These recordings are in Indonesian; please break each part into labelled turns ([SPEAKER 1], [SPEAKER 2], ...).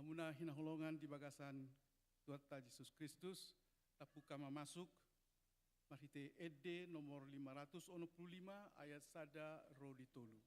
[SPEAKER 1] Amuna hinahulongan di bagasan Tuhan Yesus Kristus, tapuka masuk, marhite ED nomor 565 ayat sada ro ditolu.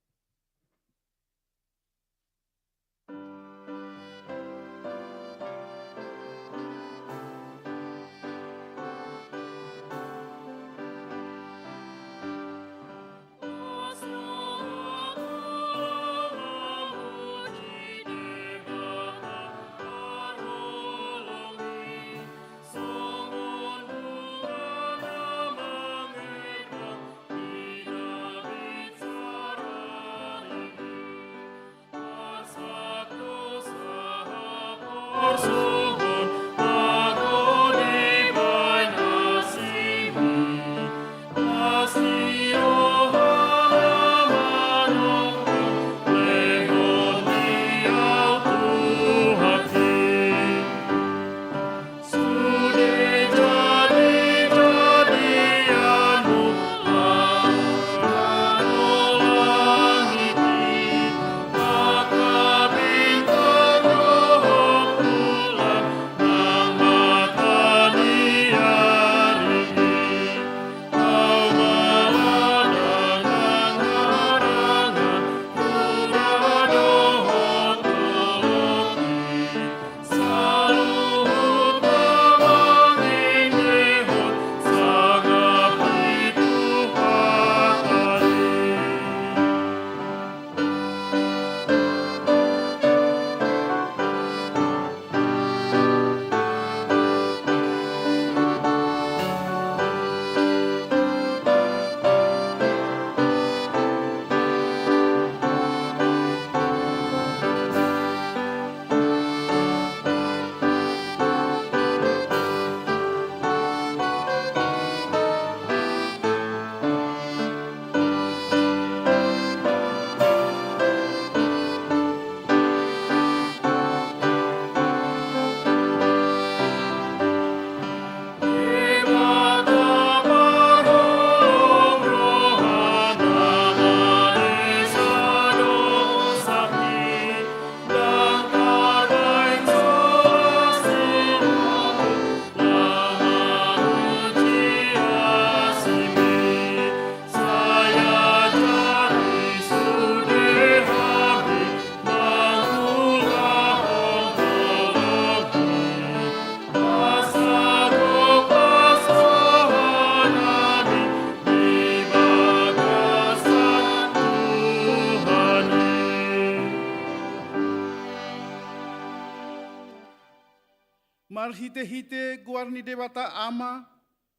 [SPEAKER 1] Marhite-hite guarni dewata ama,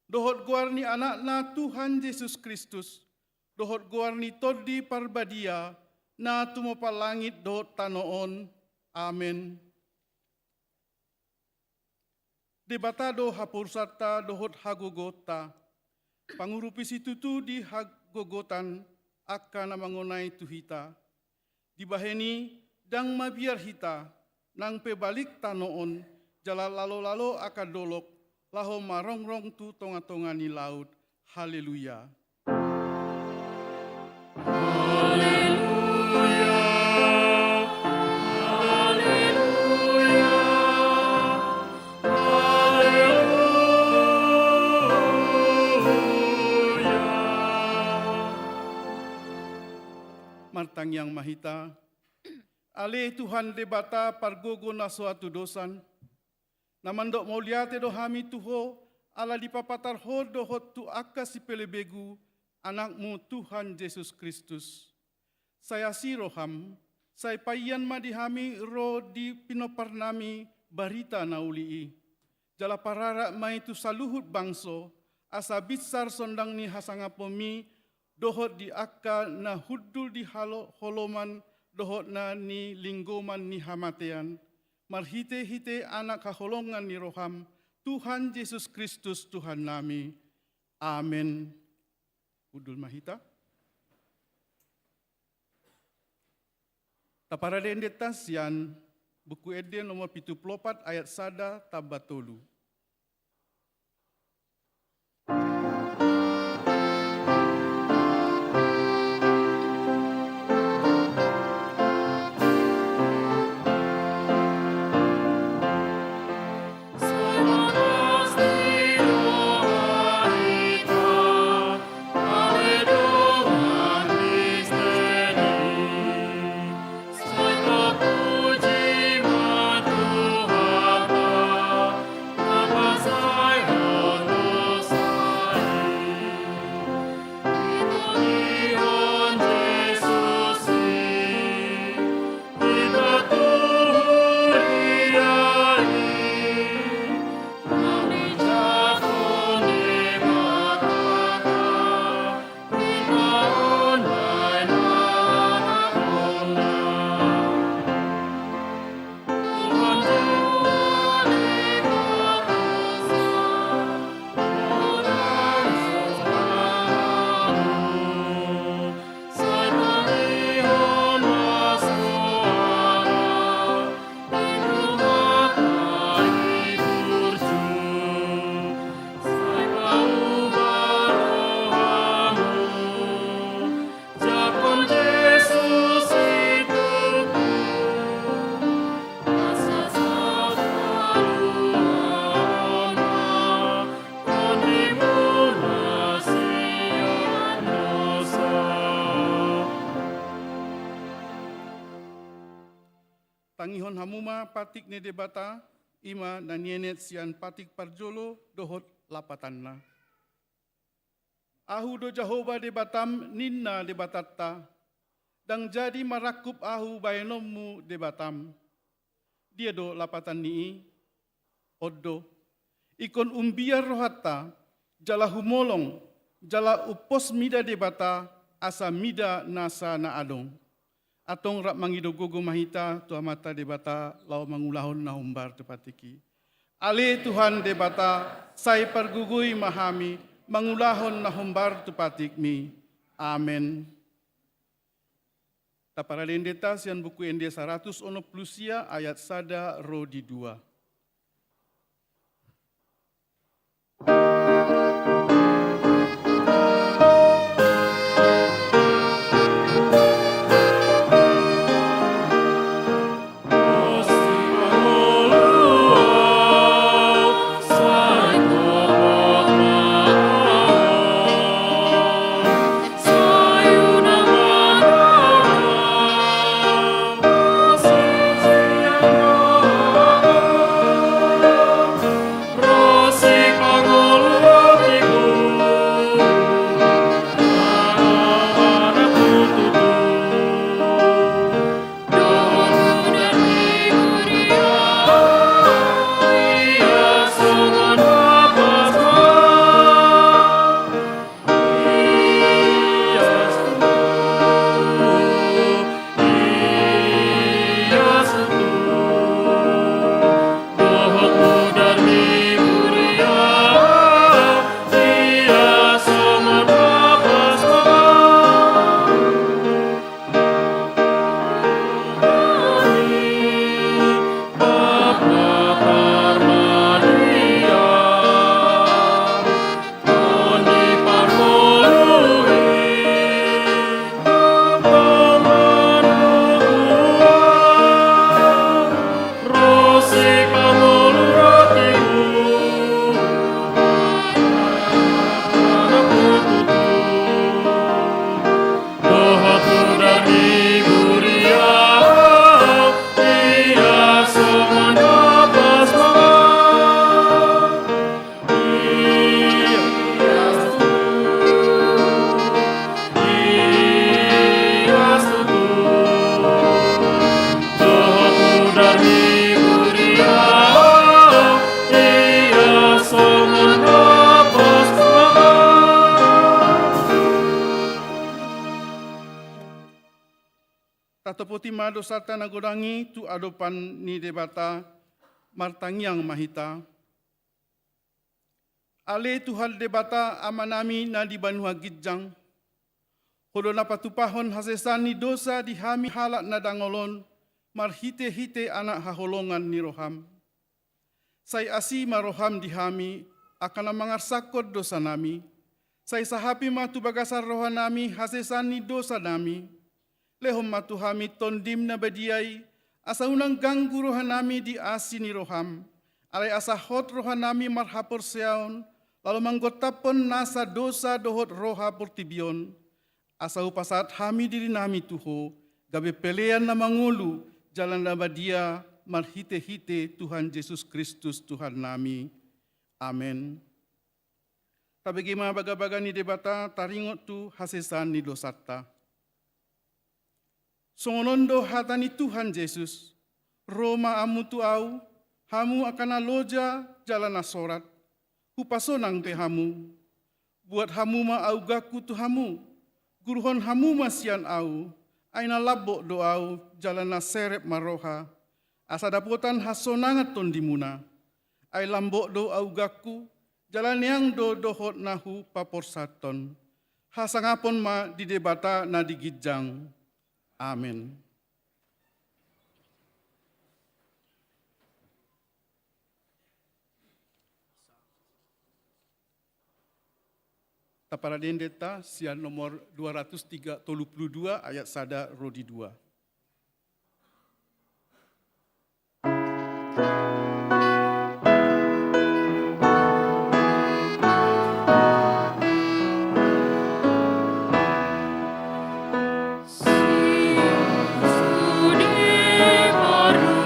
[SPEAKER 1] dohot guarni anakna Tuhan Yesus Kristus, dohot guarni todi parbadia, na tumopa langit dohot tanoon. Amen. Debata do hapursata dohot hagogota, pangurupi situtu di hagogotan akan mangonai tuhita, dibaheni dang mabiar hita, nang pebalik tanoon, jala lalo-lalo akan dolok, laho marongrong tu tonga-tonga ni laut. Haleluya.
[SPEAKER 2] Haleluya. Haleluya. Haleluya.
[SPEAKER 1] Martang yang mahita, ale Tuhan debata pargogo na suatu dosan, namandok mauliate do hami tuho, ala dipapatar ho dohot tu akka si pelebegu, anakmu Tuhan Yesus Kristus. Saya si roham, saya payan madihami ro di pinoparnami barita naulii. Jala parara mai tu saluhut bangso, asa bisar sondang ni hasangapomi, dohot di akka na hudul di holoman, dohot na ni linggoman ni hamatean. Marhite-hite anak kaholongan ni roham, Tuhan Yesus Kristus Tuhan nami. Amin. Udul mahita. Taparade endetas yan, buku ede nomor 74 ayat sada tabatolu. Tangihon hamuma patik ne debata, ima na nienet sian patik parjolo dohot lapatanna. Ahu do Jehova debatam ninna debatatta, dang jadi marakup ahu baenomu debatam. Dia do lapatan nii, oddo, ikon umbiar rohatta, jala humolong, jala upos mida debata, asa mida nasa na adong. Atong rak mangido gogo mahita, tua mata debata, lau mangulahon na humbar tepatiki. Ale Tuhan debata, say pargugui mahami, mangulahon na humbar tepatikmi. Amen. Taparalendeta sian buku ende 100 ono plusia ayat sada rodi 2. Tatapoti mado sarta nagodangi tu adopan ni debata martangiang mahita. Ale Tuhan debata amanami na di banua gidjang. Hodo na patupahon hasesan ni dosa dihami halak na dangolon marhite-hite anak haholongan ni roham. Say asi maroham dihami akan mangarsakod dosa nami. Say sahapi matu bagasar rohanami hasesan ni dosa nami. Lehom matuhami tondim na badiai, asa unang ganggu rohanami di asini roham, alay asa hot rohanami marhapor seaon, lalu manggotapon nasa dosa dohot roha portibion, asa upasat hami diri nami tuho, gabe pelean na mangulu, jalan na badia, marhite-hite Tuhan Yesus Kristus Tuhan nami. Amen. Tabagima baga-baga ni debata, taringot tu hasesan ni dosata. Songonondo hatani Tuhan Yesus, Roma amu tu au, hamu akan aloja jalan asorat, hupasonang pe hamu, buat hamu ma au gaku tu hamu, guruhon hamu masian au, aina labok do au jalan aserep maroha, asa dapotan hasonangat ton dimuna, ai lambok do au gaku, jalan yang do dohot nahu paporsaton, hasangapon ma di debata na digijang. Amin. Taparadendeta sian nomor 232 ayat sada rodi 2.
[SPEAKER 2] Baru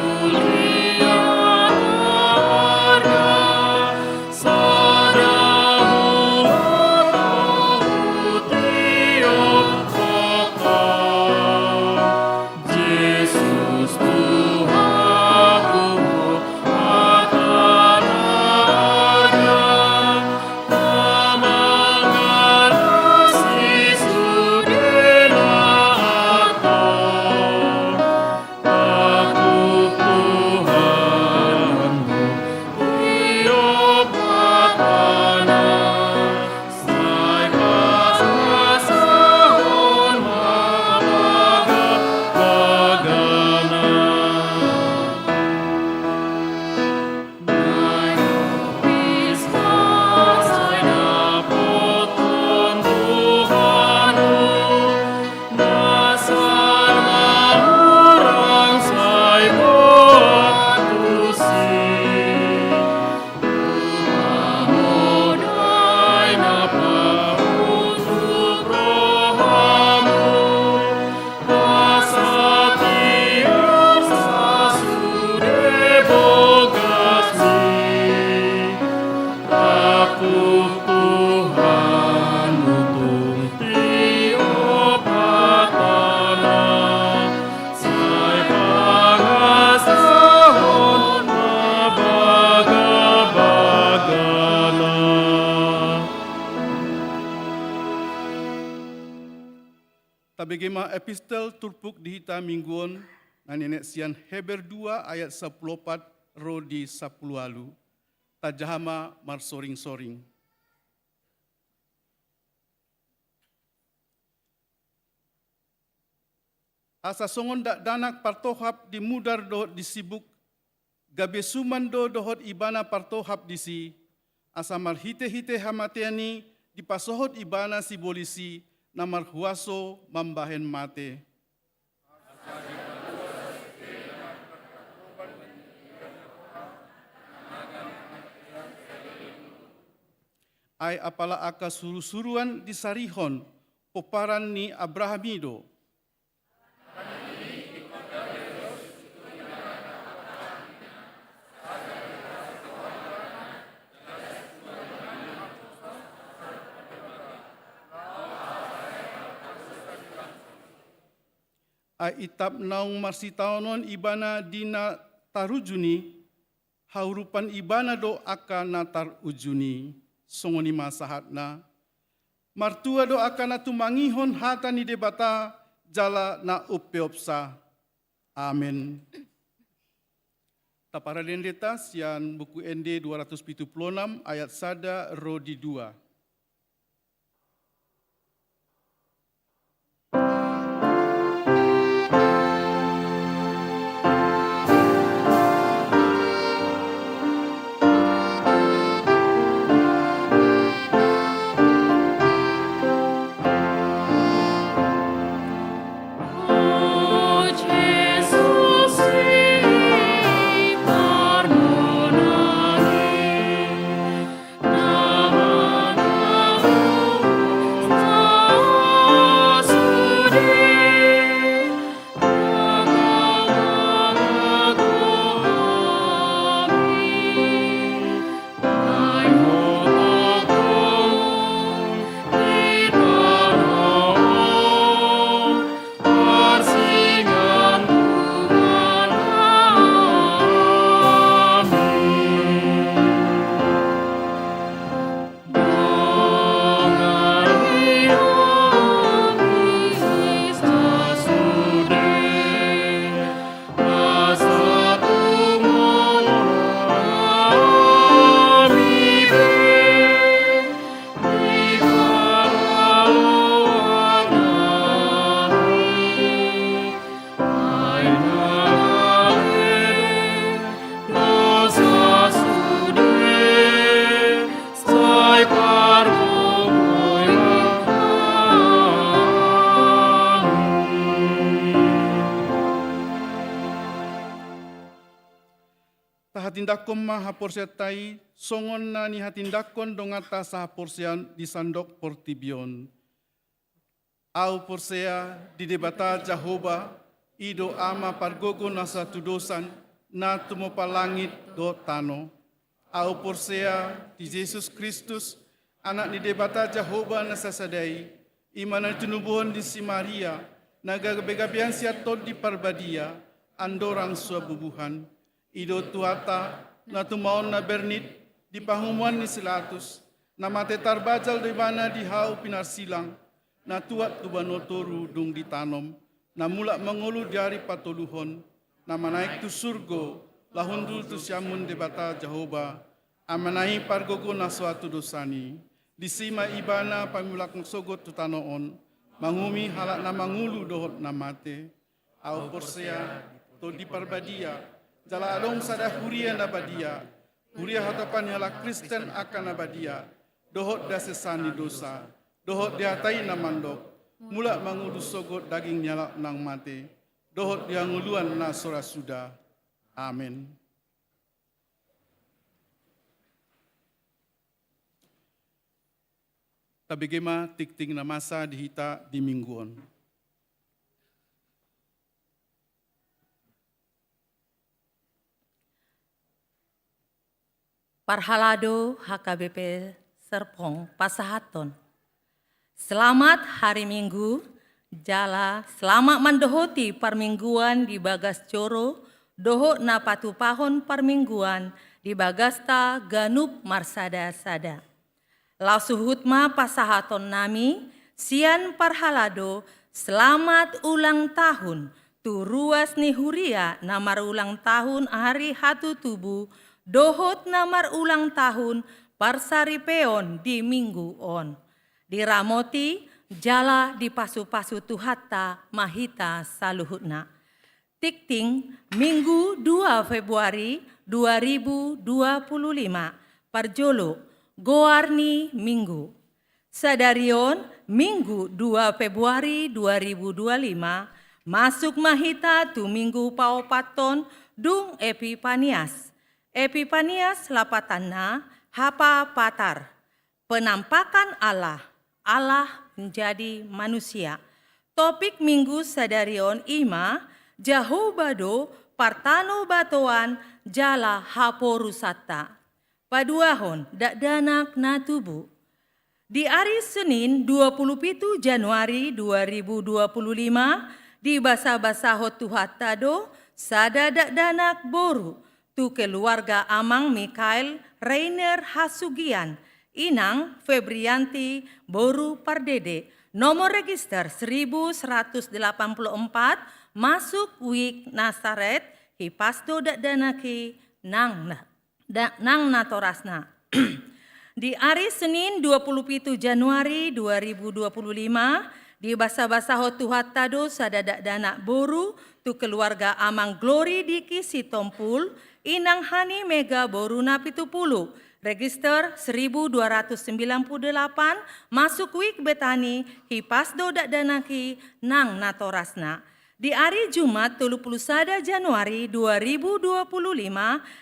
[SPEAKER 1] Tabegema epistel turpuk dihita mingguon na nenek sian Heber 2 ayat 14 ro di 10 alu. Tajahama mar soring-soring. Asa songon dak danak partohap di mudar dohot disibuk, gabe suman dohot ibana partohap disi, asa mar hite-hite hamateani di pasohot ibana si bolisi, namar huaso mambahen mate. Ay apala aka suru-suruan di sarihon, poparan ni Abrahamido. Ay itap naung marsitaonon ibana dina tarujuni, haurupan ibana do aka na tarujuni, songoni masahatna. Martua do aka na tumangihon hata ni debata, jala na upeopsa. Amen. Taparalen letas yang buku ND 276 ayat 1 rodi 2. Hatindakon mahaporsiatai, songon na ni hatindakon dongata sa haporsian di sandok portibion. Au porsea di debata Jehovah, ido ama pargogo nasa tudosan, na tumopalangit do tano. Au porsea di Yesus Kristus, anak ni debata Jehovah nasa sadai, imanan tunubuhon di si Maria, nagagabegabian siya tod di parbadia, andorang suabubuhan. Ido tuata na tumaon na bernit di pahumuan ni Silatus na matetar bajal di mana di hau pinarsilang na tuat tubanotoru dung ditanom na mula mengulu dari patoluhon na manaik tu surgo lahundul tu siamun debata Jehovah amanahi pargogo na suatu dosani disima ibana pamulak sogot tutanoon mangumi halak na mangulu dohot na mate au porsea to di parbadia jala adong sada huria na badia, huria hatapan yala Kristen akan na badia, dohot da sesani dosa, dohot dihatai na mandok, mula mangudus sogot daging nyala nang mate, dohot dia nguluan na sora suda. Amin. Tabigema tikting na masa dihita di mingguon.
[SPEAKER 3] Parhalado HKBP Serpong Pasahaton. Selamat hari Minggu, jala selamat mendohoti parmingguan di Bagas Coro, dohot na patupahon parmingguan di Bagasta Ganup Marsada Sada. Lausuhutma pasahaton nami, sian parhalado, Selamat ulang tahun tu ruas ni huria namar ulang tahun hari hatu tubuh dohot namar ulang tahun parsaripeon di minggu on. Diramoti jala di pasu-pasu tuhatta mahita saluhutna. Tikting Minggu 2 Februari 2025 Parjolo Goarni Minggu. Sadarion Minggu 2 Februari 2025 masuk mahita tu Minggu paopaton dung Epipanias. Epipanias lapatanna hapa patar. Penampakan Allah. Allah menjadi manusia. Topik Minggu sadarion ima Jahu bado partano batoan jala haporusata. Paduahon dak danak na tubuh. Di hari Senin 27 Januari 2025 di basa-basa hotuhatado sada dak danak boru tu keluarga Amang Mikael Rainer Hasugian Inang Febrianti Boru Pardede nomor register 1184 masuk Wik Nasaret hipasdo dak danaki nang natorasna. Di hari Senin 27 Januari 2025 di basa-basa hotuhat tado sadadak danak boru tu keluarga Amang Glory Diki Sitompul Inang Hani Mega Boru Napitupulu register 1298 masuk Wik Betani hipasdo dak danaki nang natorasna. Di hari Jumat 31 Januari 2025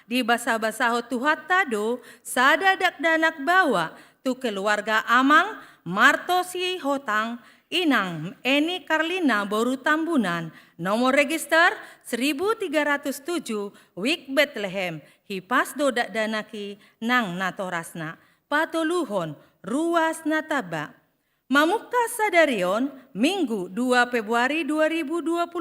[SPEAKER 3] di basa-basa hotuhat tado sada dak danak bawa tu keluarga Amang Martosi Hotang Inang Eni Karlina Boru Tambunan nomor register 1307 Wik Bethlehem hipasdo dak danaki nang natorasna patoluhon ruas nataba. Mamuka sadarion Minggu 2 Februari 2025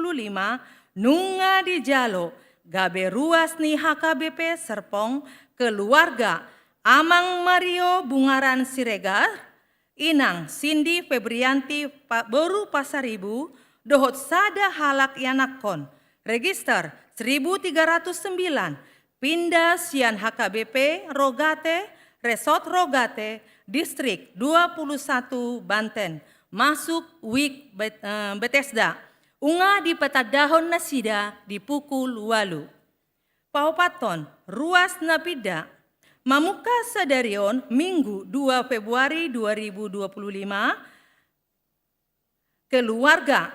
[SPEAKER 3] nunga di jalo gabe ruas ni HKBP Serpong keluarga Amang Mario Bungaran Siregar Inang Cindy Febrianti Boru Pasaribu dohot sada halak yanakon register 1309 pindah sian HKBP Rogate Resort Rogate Distrik 21 Banten masuk Wik Bethesda unga di petadahon nasida di pukul 8. Paupaton ruas napida mamuka sadarion Minggu 2 Februari 2025 keluarga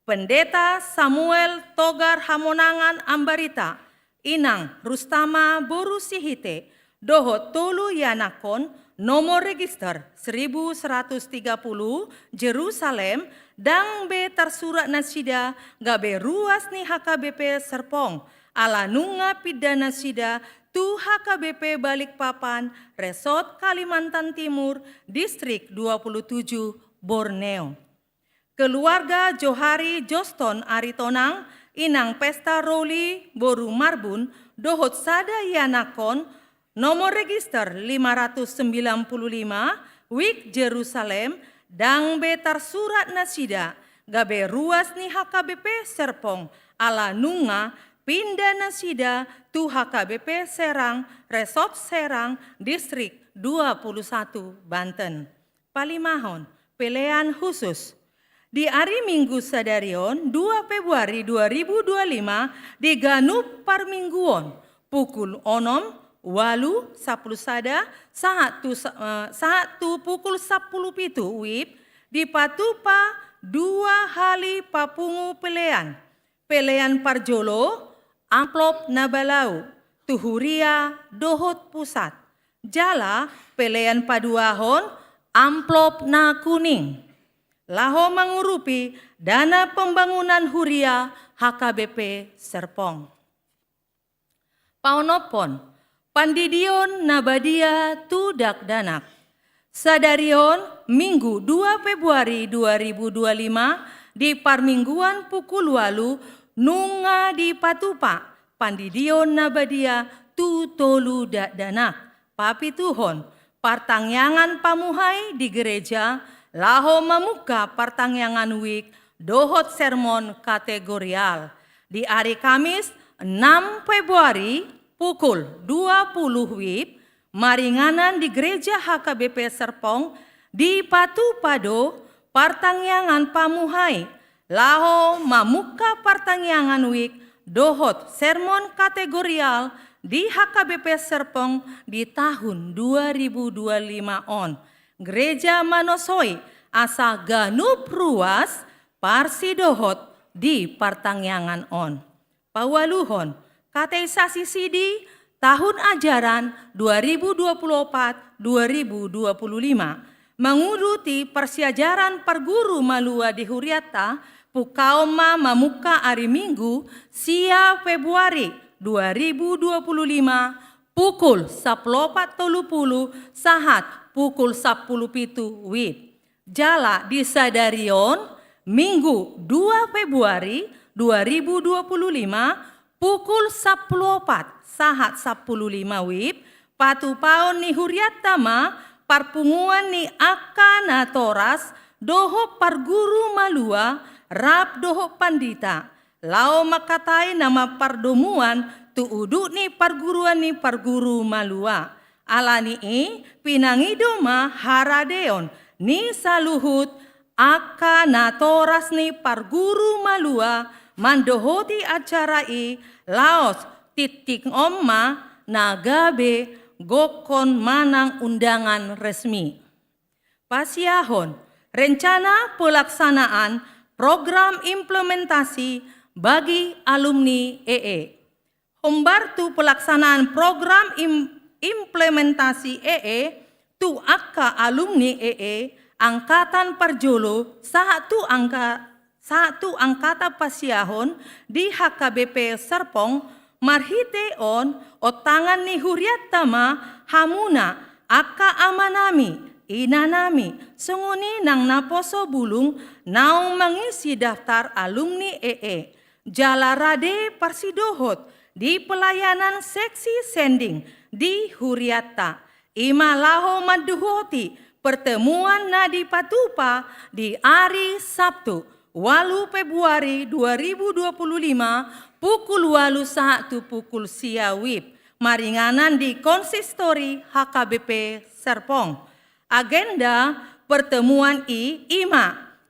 [SPEAKER 3] Pendeta Samuel Togar Hamonangan Ambarita Inang Rustama Boru Sihite dohot tolu yanakon nomor register 1130 Jerusalem dang be tersurat nasida gabe ruas ni HKBP Serpong ala nunga pidana sida tu HKBP Balikpapan Resort Kalimantan Timur Distrik 27 Borneo. Keluarga Johari Joston Aritonang Inang Pesta Roli Boru Marbun dohot sada yanakon nomor register 595 Wik Jerusalem dang betar surat nasida gabe ruas ni HKBP Serpong ala nunga pindah nasida tu HKBP Serang Resort Serang Distrik 21 Banten. Palimahon pilihan khusus. Di hari Minggu sadarion 2 Februari 2025 di Ganup Parmingguon pukul 6 walu 10 sada saat tu pukul 10 pitu wib di patupa 2 hali papungu pelean parjolo amplop nabalau tuhuria dohot pusat jala pelean paduahon amplop na kuning laho mengurupi dana pembangunan huria HKBP Serpong. Paonopon Pandidion Nabadia Tudak Danak. Sadarion Minggu 2 Februari 2025 di Parmingguan pukul 8 nunga di Patupa. Pandidion Nabadia Tu Tolu Dak Danak. Papi Tuhon. Partangyangan pamuhai di gereja laho mamuka pertangyangan wik dohot sermon kategorial. Di hari Kamis 6 Februari pukul 20 WIB, maringanan di Gereja HKBP Serpong di Patu Pado, pertangyangan pamuhai, laho mamuka pertangyangan wik dohot sermon kategorial di HKBP Serpong di tahun 2025 on. Gereja Manosoi asa ganup ruas parsi dohot di pertangyangan on. Pawaluhon, kateisasi sidi tahun ajaran 2024-2025 menguruti persiajaran perguru malua di Huriata Pukaoma mamuka hari Minggu sia Februari 2025 pukul 14.30 sahat pukul 10.07 WIB. Jala di Sadarion Minggu 2 Februari 2025 pukul 14 sahat 15 WIB. Patupaon ni Huriatama parpunguan ni Akana Toras doho parguru malua rap doho pandita. Lao makatai nama pardomuan tu uduk ni parguruan ni parguru malua. Alani pinangidoma haradeon ni saluhut Akana Toras ni parguru malua mandohoti acara laos titik omma nagabe gokon manang undangan resmi. Pasiahon, rencana pelaksanaan program implementasi bagi alumni EE. Hombartu pelaksanaan program implementasi EE tu akka alumni EE angkatan Parjolo satu angkata pasiahon di HKBP Serpong marhite on otangan ni Huriatama hamuna akka amanami inanami sunguni nang naposo bulung naung mengisi daftar alumni EE jalarade parsidohot di pelayanan seksi sending di Huriata imalaho maduhoti pertemuan nadi patupa di hari Sabtu 8 Februari 2025 pukul 8 pukul siawib maringanan di konsistori HKBP Serpong. Agenda pertemuan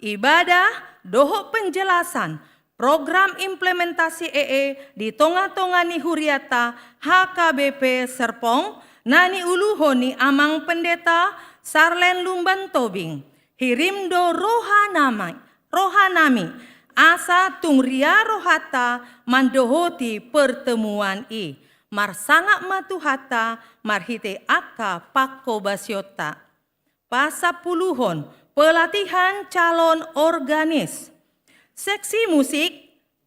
[SPEAKER 3] ibadah doho penjelasan program implementasi EE di tonga-tonga ni Huriata HKBP Serpong nani uluhoni amang pendeta Sarlen Lumban Tobing hirimdo rohanami asa tungria rohata mandohoti pertemuan marsangak matuhata marhite akka pakko basyota. Pasapuluhon pelatihan calon organis. Seksi musik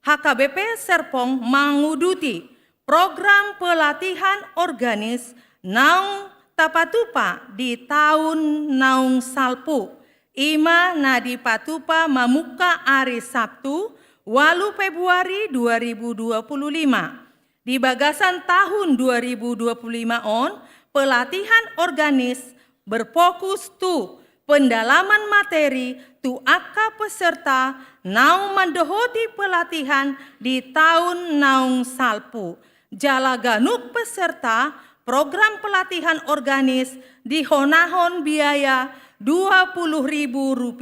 [SPEAKER 3] HKBP Serpong menguduti program pelatihan organis naung tapatupa di tahun naung salpu. Ima nadi patupa mamuka hari Sabtu 8 Februari 2025. Di bagasan tahun 2025 on, pelatihan organis berfokus tu pendalaman materi tu akka peserta naung mandohoti pelatihan di tahun naung salpu. Jalaganuk peserta program pelatihan organis dihonahon biaya Rp20.000.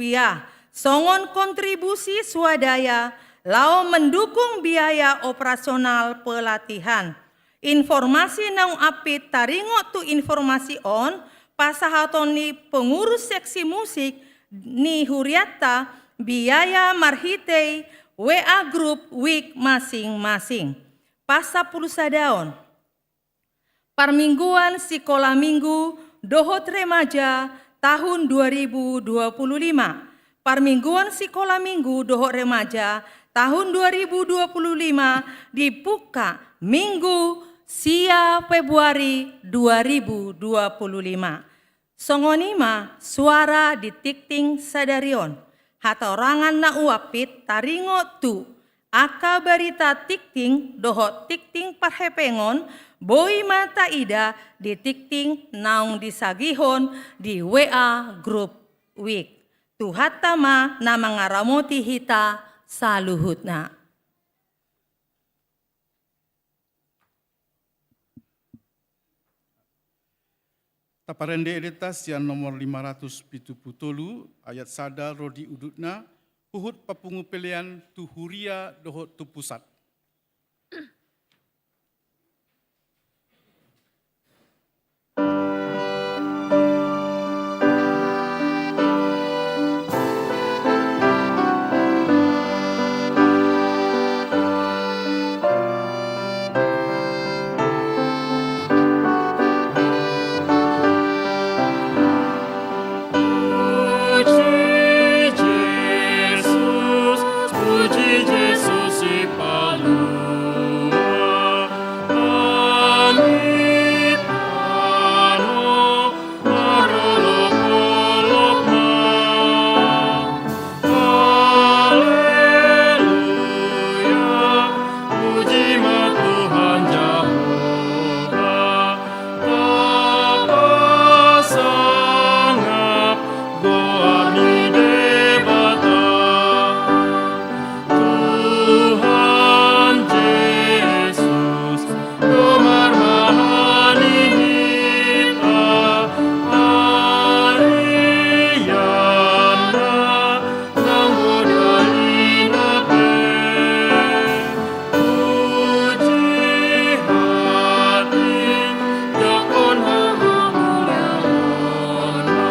[SPEAKER 3] Songon kontribusi swadaya lao mendukung biaya operasional pelatihan. Informasi naung apit taringo tu informasi on pasahaton ni pengurus seksi musik ni Huriata biaya marhitei WA Group week masing-masing. Pasapuluh sadaon. Parmingguan Sekolah Minggu Dohot Remaja tahun 2025. Parmingguan Sekolah Minggu Dohot Remaja tahun 2025 dibuka Minggu sia Februari 2025. Songonima suara di tikting sadarion. Hatorangan na uapit taringo tu. Aka berita tikting dohot tikting parhepengon boy mata ida di tikting naung disagihon di WA Group Week. Tuhattama na mangaramoti hita saluhutna.
[SPEAKER 1] Taparende editas yang nomor 570 ayat sada rodi udutna puhut papungu pilihan tu huria dohot tu pusat.
[SPEAKER 2] Puji Yesus si Palua, Anitano, Marolopolopna. Haleluya, puji ma Tuhan Jehovah, Bapa sangap goarni debata. Tuhan Yesus, domar mahani hita, Ariana, nanggodalina pe. Puji hati, dakon hamulaona,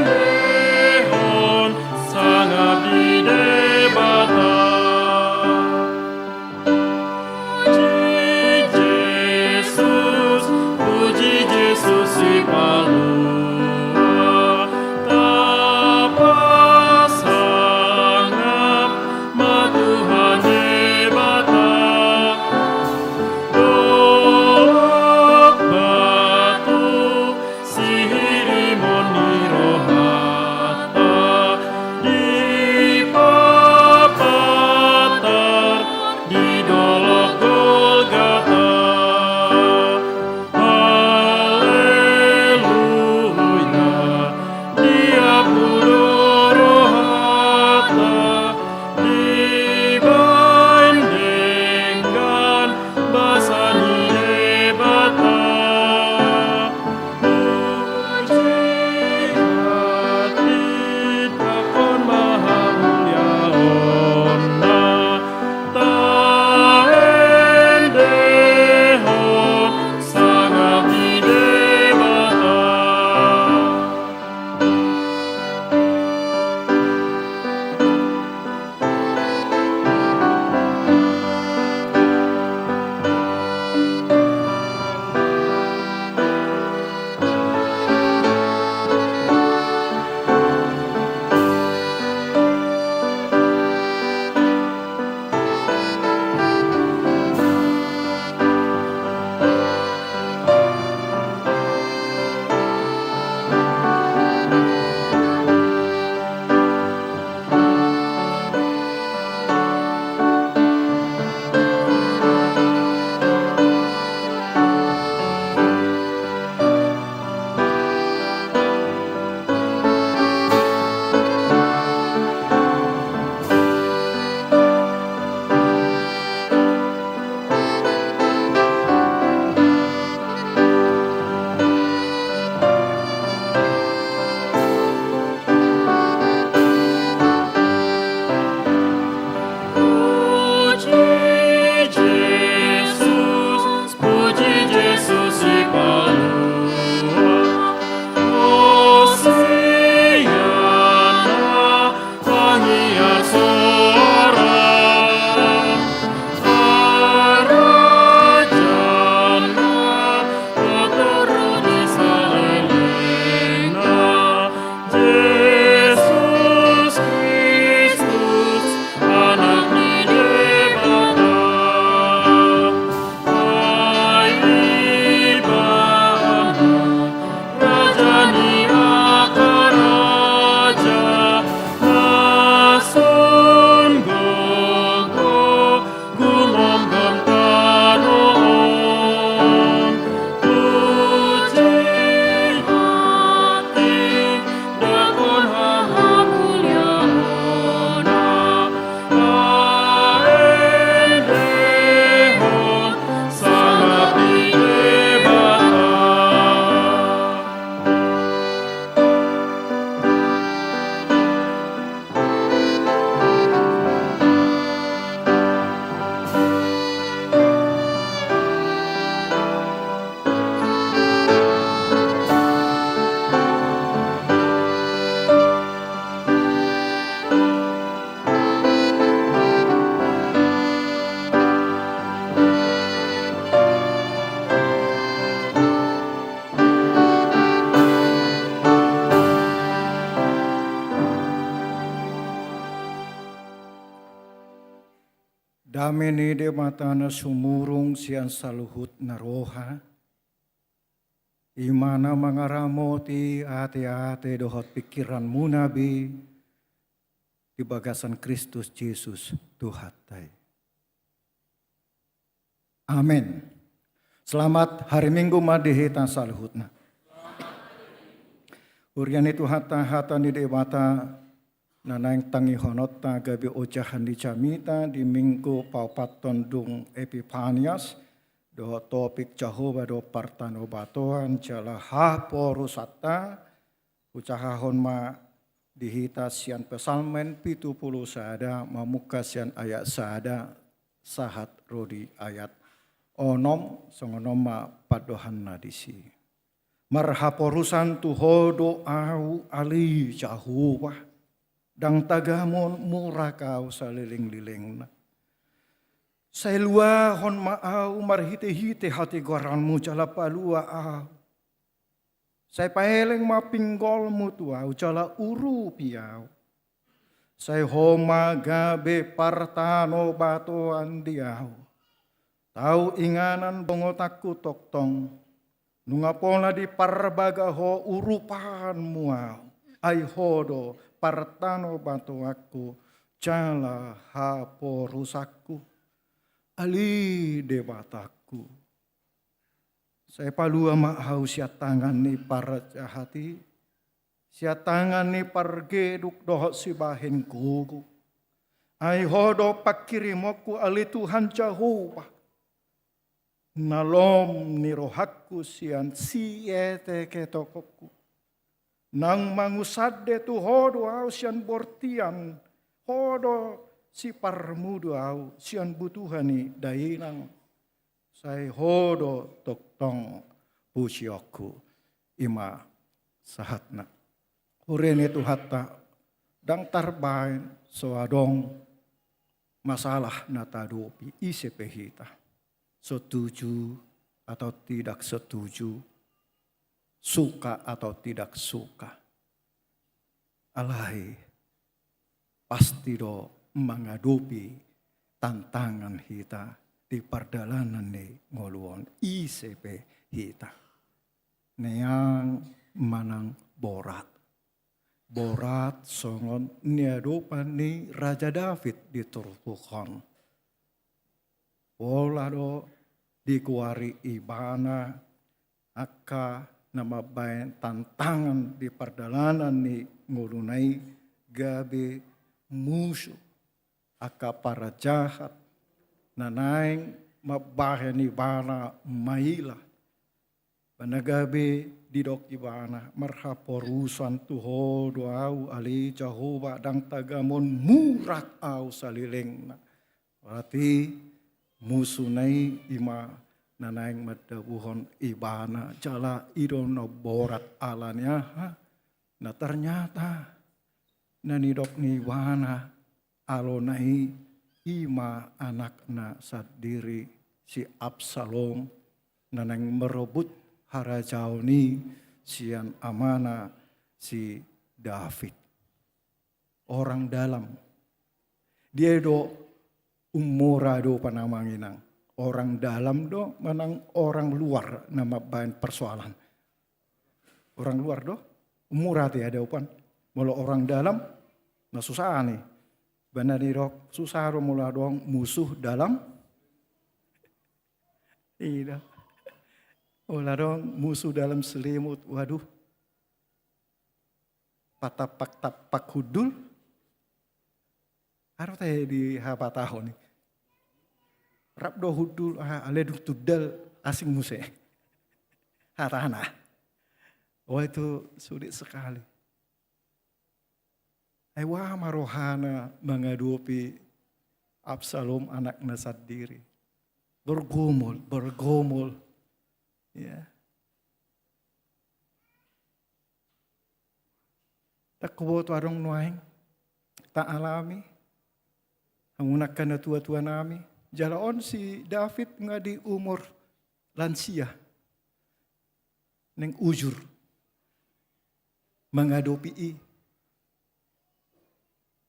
[SPEAKER 2] aendehon, sangap di debata. Puji Yesus si Palua, Tapa sangap ma Tuhan debata. Dolok batu sihiri moni rohata di papatar di dolok Golgata. Haleluya.
[SPEAKER 4] Kami ni de matana sumurung sian saluhut na roha. Imana mangaramoti ate-ate dohot pikiranmu nabi. Di bagasan Kristus Yesus Tuhatai. Amin. Selamat hari Minggu madihita saluhutna. Urian itu hata ni de mata nanang tangi honota gabi ojahan di camita di minggu paupaton dung Epifanias do topik Jehovah do partano batoan jala haporusata ucahahon ma dihita sian pesalmen 70 sada mamuka sian ayat sada sahat rodi ayat onom songonom ma padohan nadisi marhaporusan tuhodo au ali Jehovah dang tagamon murah kau saliling-liling na. Saya lua hon maau marhite-hite hati goranmu jala palua au. Saya paeleng mapinggolmu tuau jala uru piau. Saya homa gabe partano batoan diau. Tau inganan bongotaku toktong. Nungapola di parbagaho urupan muau. Ai hodo partano batuaku jala haporusaku ali debataku. Saya palua mahau sia tangan ni para jahati. Sia tangan ni pargeduk dohot si bahin kuku. Ai hodo pakirimoku ali Tuhan Jehovah. Nalom ni rohaku sian siete ketokoku. Nang mangusade tu hodo au sian bortian. Hodo si parmudu au sian butuhani dainang. Saya hodo toktong pusyoku ima sahatna. Hurene tu hatta dang tarbain soadong masalah natadopi isepehita. Setuju atau tidak setuju. Suka atau tidak suka. Alai pasti do menghadapi tantangan kita di perdalanan ni ngoluon ICP kita. Neang manang borat. Borat songon niadopan ni Raja David di Turpukan. Pola do dikuari ibana aka nama bayan tantangan di perdalanan ni ngulunai gabe musuh aka para jahat nanaing mabahan ni bana maila panagabe didok ibana marhaporusan tuho doau ali Jehovah dang tagamon murak au saliling berarti musuh nai ima nanaing madabuhon ibana jala idono borat alanya na ternyata nanidok ni wana alonai ima anakna sadiri si Absalom nanaing merebut harajau ni sian amana si David orang dalam dia do umura do panamanginang orang dalam do manang orang luar nama bahan persoalan. Orang luar do umur hati ada upan. Mula orang dalam na susah nih. Benar nih dok susah do mula doang musuh dalam. Iya. Mula dong musuh dalam selimut. Waduh. Patapak hudul. Harus teh di hapa tahun nih. Rabdo hudul aleduk tudal asing muse. Harana. Oh itu sulit sekali. Ewa marohana menghadapi Absalom anak nasad diri. Bergumul. Ya. Tak kubuat warung nuaing. Tak alami. Hangunakan na tua-tua nami. Jalaon si David nga di umur lansia. Neng ujur. Menghadapi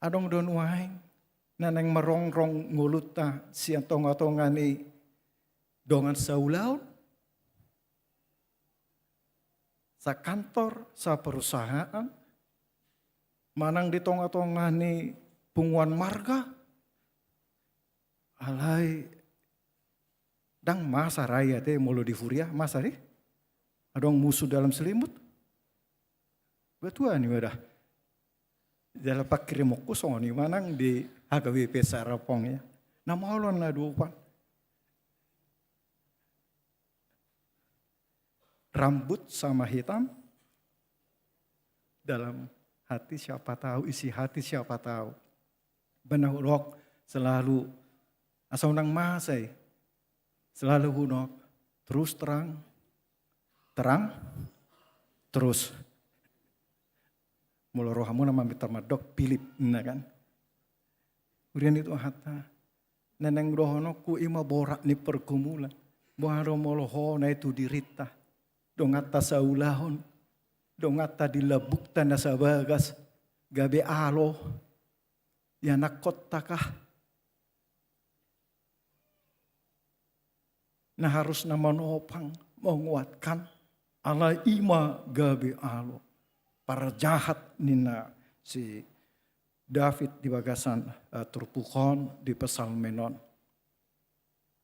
[SPEAKER 4] adong don waing naneng merongrong nguluta siang tonga-tongani dongan saulaun, sa kantor, sa perusahaan, manang di tonga-tongani punguan marga, alai dang masa raya te molo di furia, masa deh, adong musuh dalam selimut, betua nih wadah, dalam pakir mo kusong nih manang di HKWP Sarapong ya, nama ulon na dupan. Rambut sama hitam, dalam hati siapa tahu, isi hati siapa tahu. Benar rok selalu asal nang masai, selalu hunok terus terang, terus. Mula rohamu nama mitar madok pilip, kan? Kemudian itu hatta, neneng rohono ku ima borak ni pergumulan, boharo moloho na itu dirita. Dongata saulahon, dongata dilabukta na sa bagas, gabi alo, yanakot takah. Na harus na manopang, menguatkan, ala ima gabi alo. Para jahat nina si David di bagasan turpukon di pesalmenon.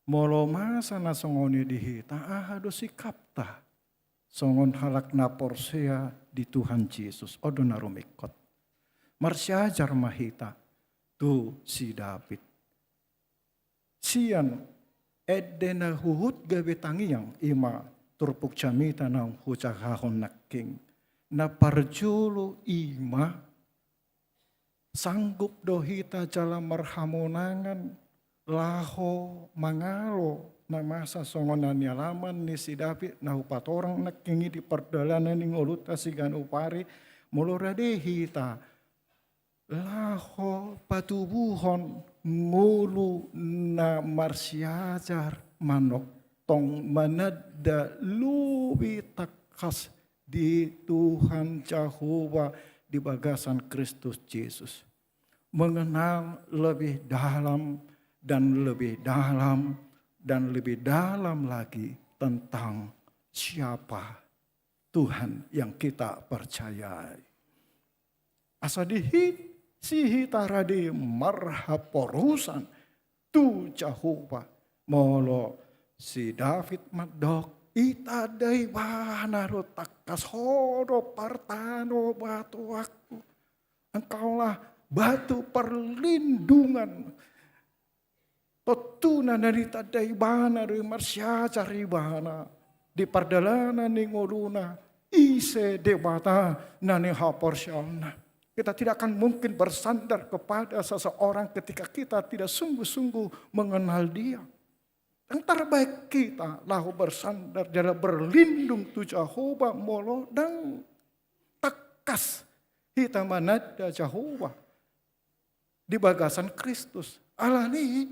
[SPEAKER 4] Molo masa na songoni dihita, ahado si kapta. Songon halak na porsea di Tuhan Yesus. Odo na rumikot. Marsyajar mahita. Tu si David. Siyan edde na huhut gabi tangiyang ima turpuk camita ng hucakahon naking. Na parjulo ima sanggup dohita jala marhamonangan laho mangalo na masa songonan nialaman ni si David na upat orang nakingi di perdalanan ning uluta sigan upari mulurade hita laho patubuhon ngulu na marsyajar manok tong manada lubi takas di Tuhan Jehovah di bagasan Kristus Yesus. Mengenal lebih dalam dan lebih dalam dan lebih dalam lagi tentang siapa Tuhan yang kita percayai. Asadihi sihitaradi marhaporusan tu Jehovah molo si David madok itadai banaro takas horo partano batu aku. Engkaulah batu perlindungan. Totuna dari tadai bana dari marsyajar ibana di perdalanan ning uluna ise debata nani haporsyalna. Kita tidak akan mungkin bersandar kepada seseorang ketika kita tidak sungguh-sungguh mengenal dia. Yang terbaik kita lahu bersandar dalam berlindung tu Jehovah molo dan tekas kita manada Jehovah di bagasan Kristus. Alani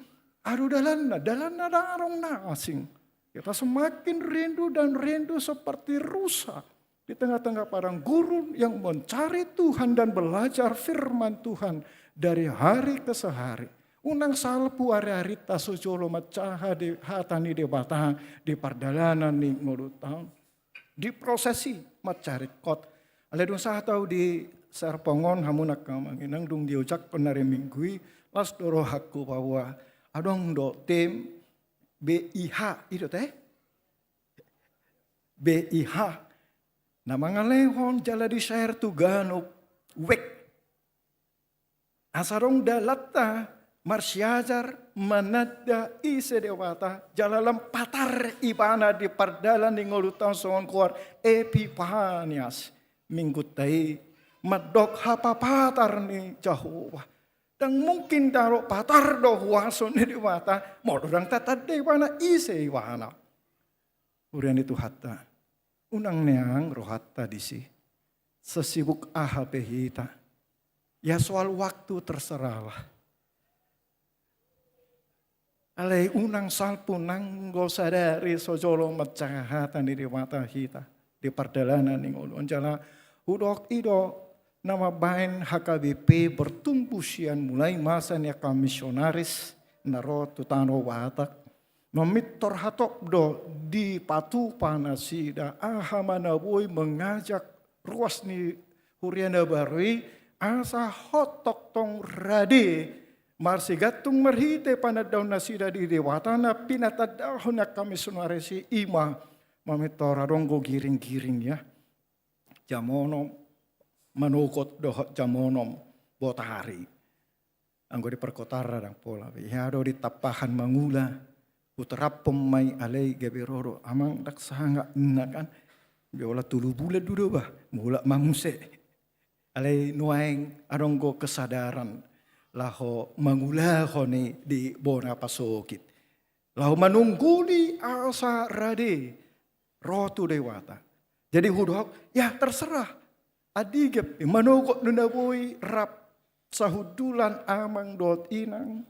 [SPEAKER 4] aduh dalanna darong na asing. Kita semakin rindu dan rindu seperti rusa di tengah-tengah parang gurun yang mencari Tuhan dan belajar firman Tuhan dari hari ke sehari. Unang salpu hari-hari tasujolo macaha di hatani di batang di perdalanan ni ngurutang. Di prosesi macari kot. Aledung sa tau di sarpongon hamunak kamanginang dung diujak penari minggui las doro hakku bahwa adong do tim BIH itu teh BIH nama ngalehon jala di share tu ganuk wek asarong dalata marsyajar manada ise dewata jala lempatar ibana di pardalan di ngolutang songon kuar Epifanias minggu tai madok hapapatar ni Jehovah. Dan mungkin taruh patar do huason di mata, mau orang tatad di mana ise iwana. Urian itu hatta, unang neang rohatta disi, sesibuk aha pehita, ya soal waktu terserahlah. Alai unang salpu nanggo sadari sojolo macahatan di mata kita, di perdalanan ning ulun jala udok ido nama bain HKBP bertumbuh sian mulai masa ni misionaris naro tutano watak memitor hatop do di patu panasida mana boy mengajak ruas ni huriana barui asa hotok tong rade marsigatung merhite panadaw nasida di dewatana pinatadahon na misionarisi ima memitor aronggo giring-giring ya jamono manukot dohot jamonom botari. Anggo di perkotara dang pola. Yado di tapahan mangula. Uterap pemai alai gabiroro. Amang dak sanga kan. Biola tulu bulan dulu bah. Mula manguse. Alai nuaing aronggo kesadaran. Laho mangula hone di bona pasokit. Laho manungguli asa rade. Rotu dewata. Jadi hudok ya terserah. Adigep manukot nunaboy rap. Sahudulan amang dot inang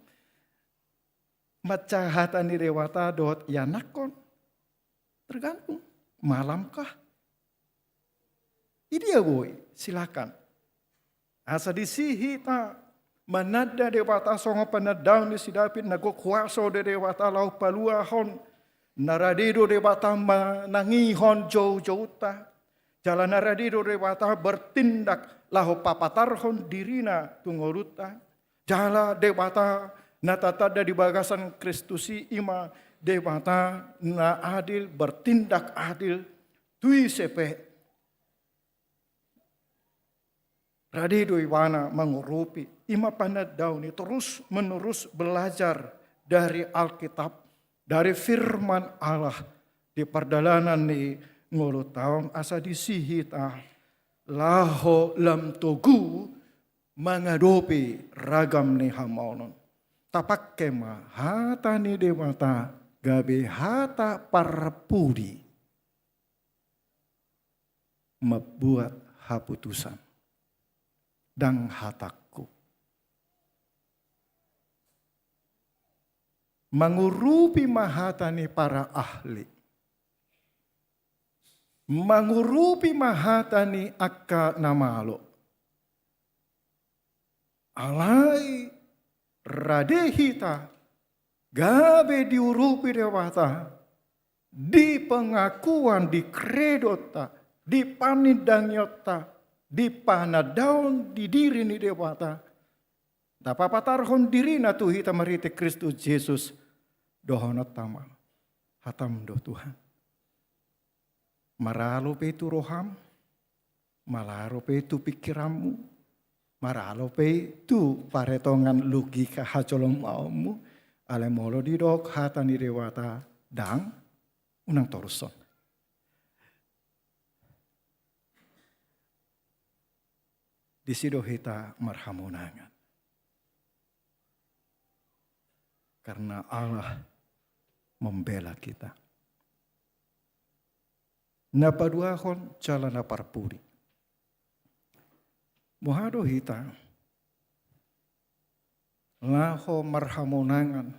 [SPEAKER 4] macahatan ni dewata dot yanakon tergantung malamkah ini ya boy silakan asa disihi ta manada dewata songo panadaw ni sidapit nago kuaso de dewata lau paluahon naradido dewata manangihon jauh-jauh ta jalan naradido dewata bertindak lahu papatarhon dirina tungoruta jala dewata natatada di bagasan Kristusi ima dewata na adil bertindak adil tui sepe radido iwana mengurupi ima panadaw ni terus menerus belajar dari Alkitab dari firman Allah di perdalanan ni ngurut tahun asa disihita laho lam togu mengadopi ragam ni hamonon. Tapak kema hata ni dewata gabe hata parpudi membuat haputusan dan hataku. Mengurupi mahata ni para ahli. Mengurupi mahatani akka namalo. Alai radehita gabe diurupi dewata di pengakuan di kredota di panidanyota di panadaun di diri ni dewata. Dapapatarhon diri na tuhita marite Kristus Yesus dohonot tamal hatam do Tuhan. Maralo pe itu roham, malaro pe itu pikiranmu, maralo pe itu paretongan logika hacolong maumu, ale molo didok hata ni dewata dang unang toruson. Disido hita marhamonangan. Karena Allah membela kita. Napaduahon jalana parpuri. Mohado hita. Laho marhamonangan.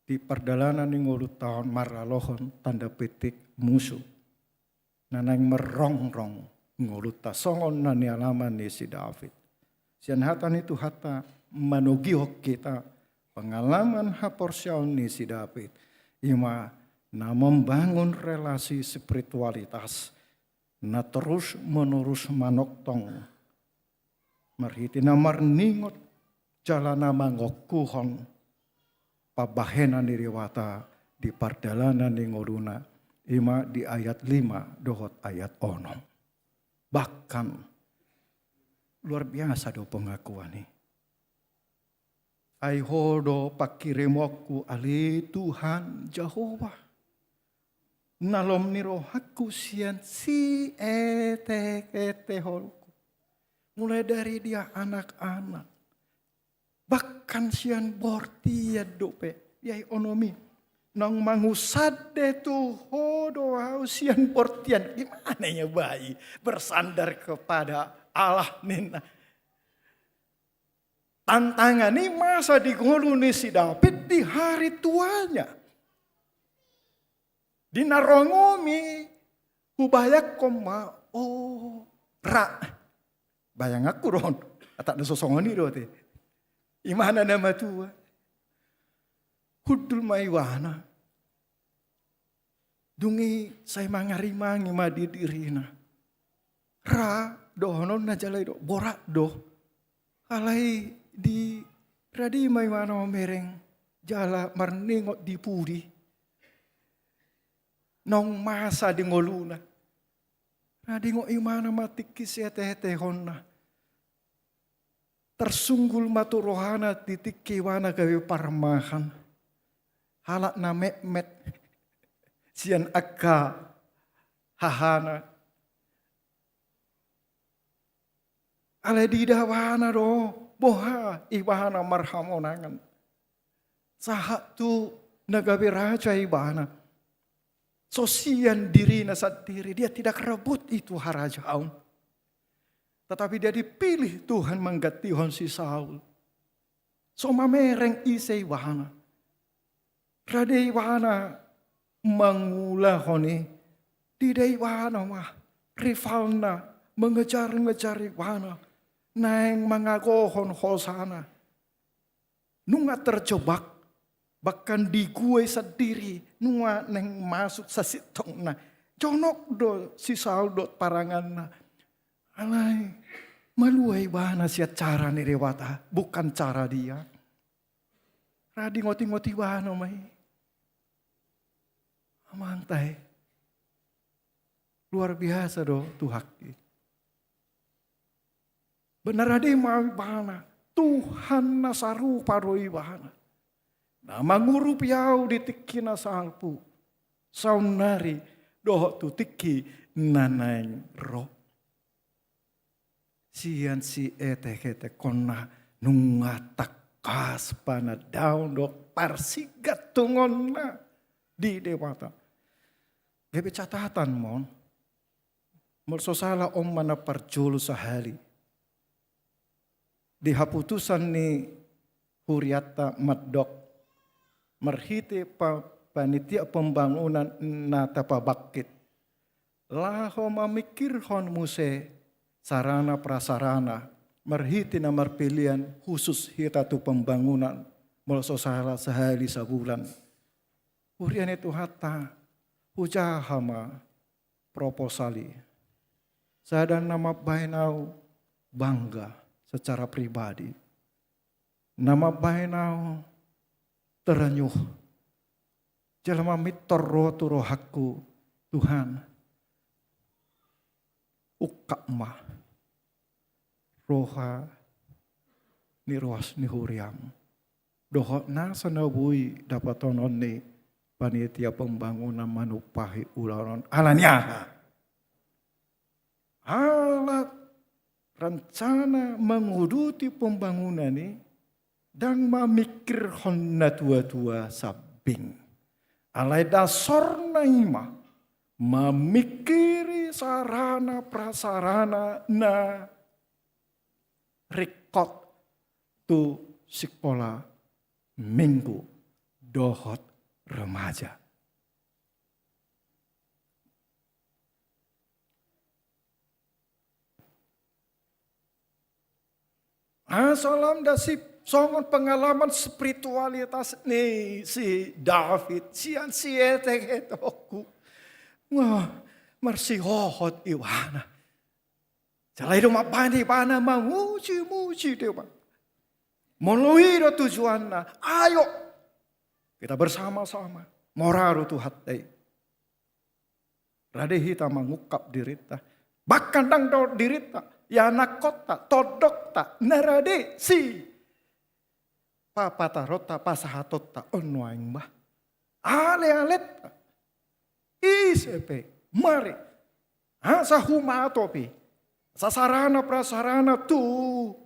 [SPEAKER 4] Di perdalanan ning ulut tahun maralohon tanda petik musuh. Nanang merongrong ngulut ta songon nani alaman ni si David. Sian hatan itu hata manugihok kita pengalaman haporsyaon ni si David. Ima na membangun relasi spiritualitas na terus menerus manoktong marhiti na marningot jalana mangokuhon pabahenan diriwata di pardalanan ni ngoruna ima di ayat 5 dohot ayat 6 bahkan luar biasa do pengakuan ni ai hodo pakirimoku ali Tuhan Jehovah nalom niro haku sian si ete holku. Mulai dari dia anak-anak. Bahkan sian borti ya dope. Yai onomi. Nang mangusade tu hodo sian bortian. Gimana ya bayi bersandar kepada Allah nina. Tantangan ini masa digoluni si David di hari tuanya. Dinarongomi ubayak koma ra Bayang aku ron. Tak ada sosongan ni dote. Imana nama tua. Hudul maiwana. Dungi saya mangarimangi madi dirina. Ra dohonon na jalai do borak do. Alai di radi maiwana mereng jala marningot di puri. Nong masa di ngoluna. Radi ngo imana matikis ya teh honna. Tersunggul matu rohana titik kiwana gawe parmahan. Halak na met sian akka hahana. Ale di dawana do boha ibana marhamonangan. Sahat tu nagawe raja ibana. Sosian diri nasat diri dia tidak rebut itu harajaun. Tetapi dia dipilih Tuhan menggatihon si Saul. So mamereng isay wahana. Radai wahana mangulahoni. Didai wahana mah rivalna mengejar-ngejar wahana. Naeng mangagohon hosana. Nunga terjebak. Bahkan di gue sendiri. Nunga neng masuk sa sitong na. Jonok do si Saul do parangan na. Alay, maluay ba na siya cara ni Rewata, bukan cara dia. Radi ngoti-ngoti ba no may. Amantay. Luar biasa do tuhaki. Benar adi mawi bana, Tuhan na sarupa roi bana. Na manguru piau ditiki na salpu. Saunari doh tu tiki nanang roh. Sian si ete kona nunga takas pana daun dok parsigat tungon na di dewata. Gebe catatan mon. Mersosala om mana parjulu sahali. Di haputusan ni Huriata Madok. Merhiti panitia pembangunan nata pabakit. Laho mamikirhon muse. Sarana prasarana, merhiti na marpilian khusus hita tu pembangunan melososala sehari sebulan. Urian itu hata hujahama proposali. Sadang nama bainau bangga secara pribadi. Nama bainau terenyuh. Jalma mitoro turohaku Tuhan. Ukakma. Roha ni roas ni huriam. Dohot na sanabui dapat tonon ni panitia pembangunan manupahi ularon alanya. Alat rencana menguduti pembangunan ni dan memikir honna tua-tua sabing. Alai dasar naima memikiri sarana prasarana na rekod tu sekolah minggu dohot remaja. Asalam dasip songon pengalaman spiritualitas nih si David sian si etokku. Wah, mersi hohot iwana. Jalai rumah bani pana muji dia pak. Melalui tujuan na, ayo kita bersama-sama moraru tu hati. Rade hita mengukap dirita, bahkan dang do dirita, ya nakota, todok ta, narade si. Papa tarota pasahatota onwaing bah. Ale-alet ta. Isepe, mari. Sa humatopi. Sasarana prasarana tu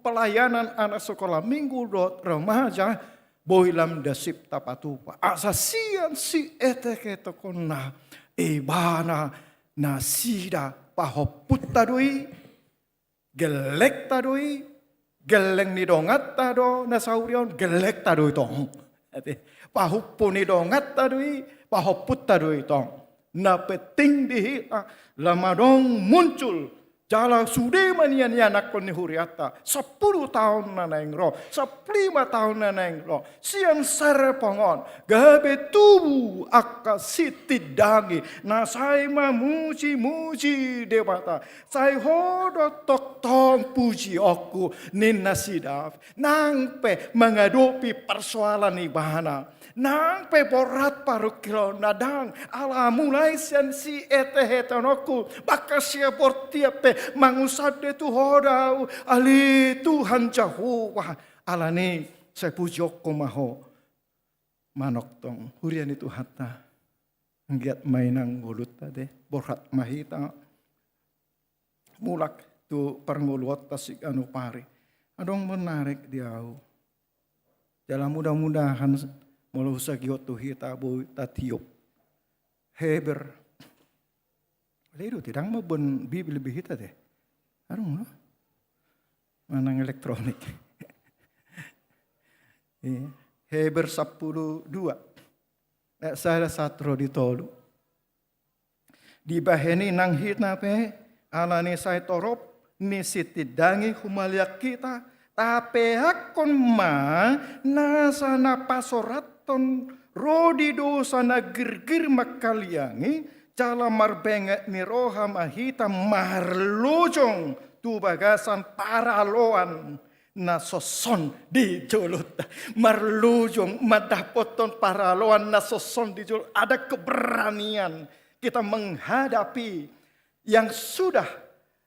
[SPEAKER 4] pelayanan anak sekolah minggu dot remaja boilam dasip tapatupa. Asasian si eteke tokona ibana nasida pahoput tadui gelek tadui geleng ni dongat tado nasaurion gelek tadui tong. Pahupu ni dongat tadui pahoput tadui tong. Na peting di lamadong muncul Jala sude manian anak koni huriata 10 tahun na neng ro 15 tahun na neng ro sian sare pongon gabe tubu akka siti dangi na sai muji dewata sai hodo tok tong puji aku ninna sidaf nang pe menghadapi persoalan ibana nang pe borat paru kilo nadang ala mulai sensi etehetonoku bakasia portiap pe mangusade tu hodau ali Tuhan Jehovah alani saya pujok maho manok tong hurian itu hatta ngiat mainang ngulut tade borat mahita mulak tu pernguluat tasik anu pari adong menarik diau dalam mudah-mudahan mulu sagiot tu hita bu tatiup heber ledo tidak mau ben bibil lebih hita deh arung no manang elektronik heber 12 saya satro ditolu di baheni nang hitna pe alani saya torop ni sitidangi humaliak kita tapi hakon ma nasana pasoraton rodi dosa na girgir makaliangi cala marbenget ni roha mahita marlojong tu bagasan paraloan na soson di jolut marlojong madapoton paraloan na soson di jolut ada keberanian kita menghadapi yang sudah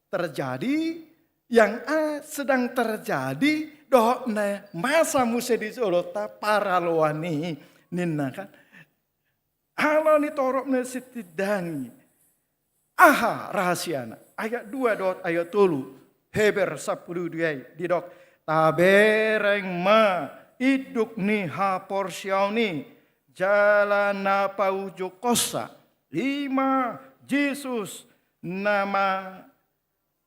[SPEAKER 4] terjadi yang sedang terjadi dohna masa musa di Jolota paraloani ninna kan halo ni torok na sitidangi aha rahasiana ayat 2 dot ayat 3 Heber 10 di dok tabereng ma iduk ni ha porsiau ni jalan apa ujuk kosa 5 Yesus nama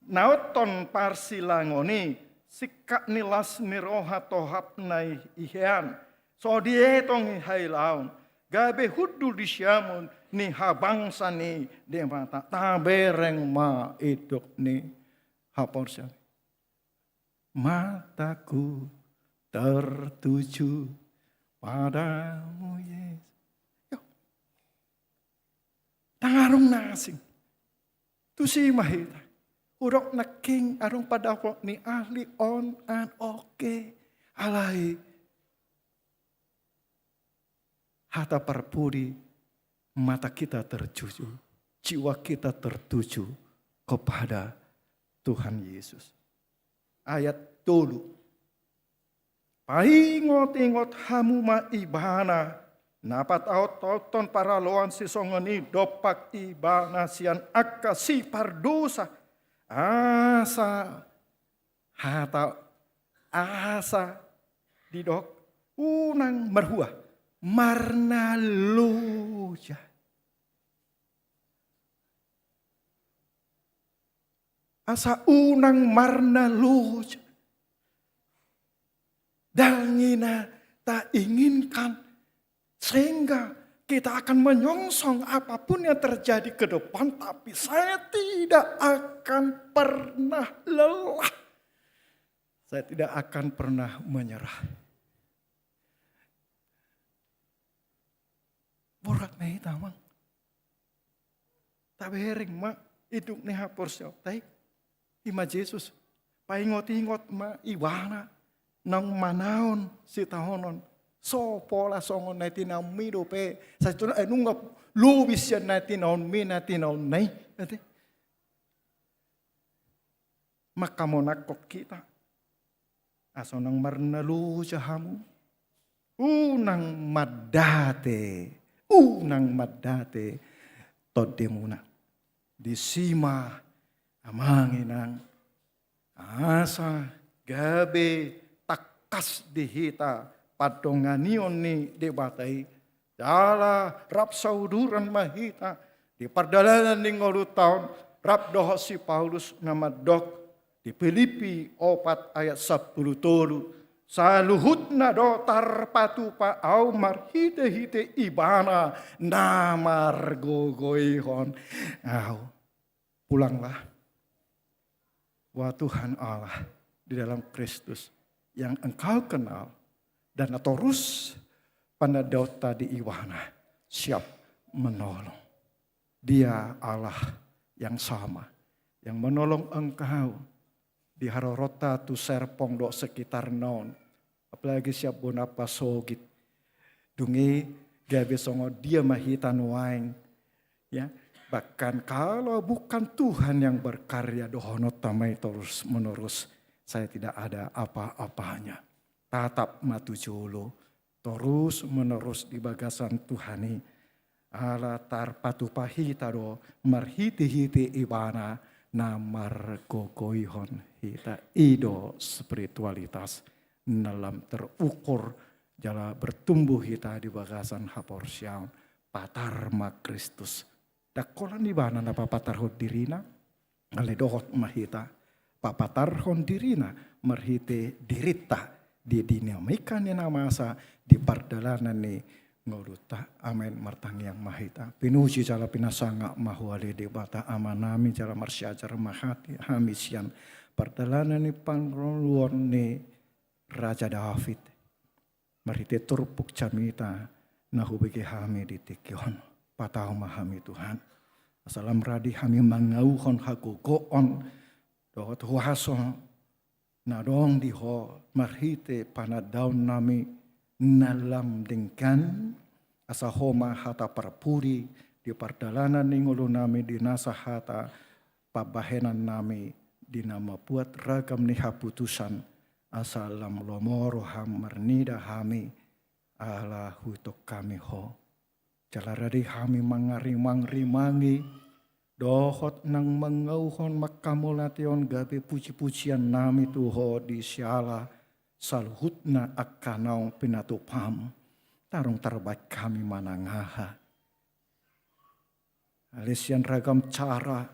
[SPEAKER 4] naoton parsilangoni sikak nilas niroha tohap nai ihean so dietong hailaun gabe hudul disyamun ni habangsa ni demata tabereng ma iduk ni haporsa mataku tertuju padamu Yesus yo tangarung nasing tu si mahita urok na king arong padapok ni ahli on and okay alai hata perpudi mata kita tertuju jiwa kita tertuju kepada Tuhan Yesus ayat 3 paingot-ingot hamu ma ibana napat aot ton paraloan si songoni dopak ibana sian akka si pardosa asa hata asa didok unang marhua marna luja asa unang marna luja dangina tak inginkan sehingga kita akan menyongsong apapun yang terjadi ke depan, tapi saya tidak akan pernah lelah. Saya tidak akan pernah menyerah. Borak nih tamang. Tabering mak hidup nih hapor sioptai. Ima Yesus. Paingot-ingot ma iwana. Nang manaon si tahonon. So pola songon nati na mido pe sa tuna enunga lubis yan nati naon mi nati naon nay nati makamonakok kita aso nang marnalu jahamu unang madate todemuna disima amanginang asa gabe takas dihita padonganion ni debatai jala rap sauduran mahita di perdalanan ning 8 tahun rap doho si Paulus nama dok di Filipi 4 ayat 10 tolu saluhut na do tarpatu pa au marhite ibana namar gogoihon au pulanglah Wah Tuhan Allah di dalam Kristus yang engkau kenal dan terus pada Dauta di Iwana siap menolong. Dia Allah yang sama, yang menolong engkau di harorota tu serpong do sekitar non. Apalagi siap bonapa sogit. Dungi gabe songo dia mahitan waing. Ya, bahkan kalau bukan Tuhan yang berkarya dohonot tamai terus menerus, saya tidak ada apa-apanya. Tatap matu jolo, terus menerus di bagasan Tuhani. Ala tar patu pahita do marhiti-hiti ibana namar gogoihon hita ido spiritualitas dalam terukur jala bertumbuh hita di bagasan hapor siang patarma Kristus. Dakolan di bana na papatarhon dirina ale dohot mahita papatarhon dirina marhite dirita di dinamikan ni namasa di pardalanan ni ngoduta amen martang yang mahita pinuji jala pinasanga mahuali di bata amanami jala marsyajar mahati hamisian pardalanan ni pangroluan ni Raja David marhite turpuk camita nahubiki hami di tikyon patau mahami Tuhan asalam radi hami mangauhon hakukoon dohot huason nadong diho marhite panadaun nami nalam dengkan asa homa hata parpuri di pardalanan ningulu nami di nasa hata pabahenan nami di nama buat ragam ni haputusan asalam lomoro ham mernida hami ala hutok kami ho jalaradi hami mangarimang-rimangi dohot nang mangauhon makamulation gabe puji-pujian nami tuho di siala saluhutna akanaw pinatupam tarong tarbat kami manangaha. Alisian ragam cara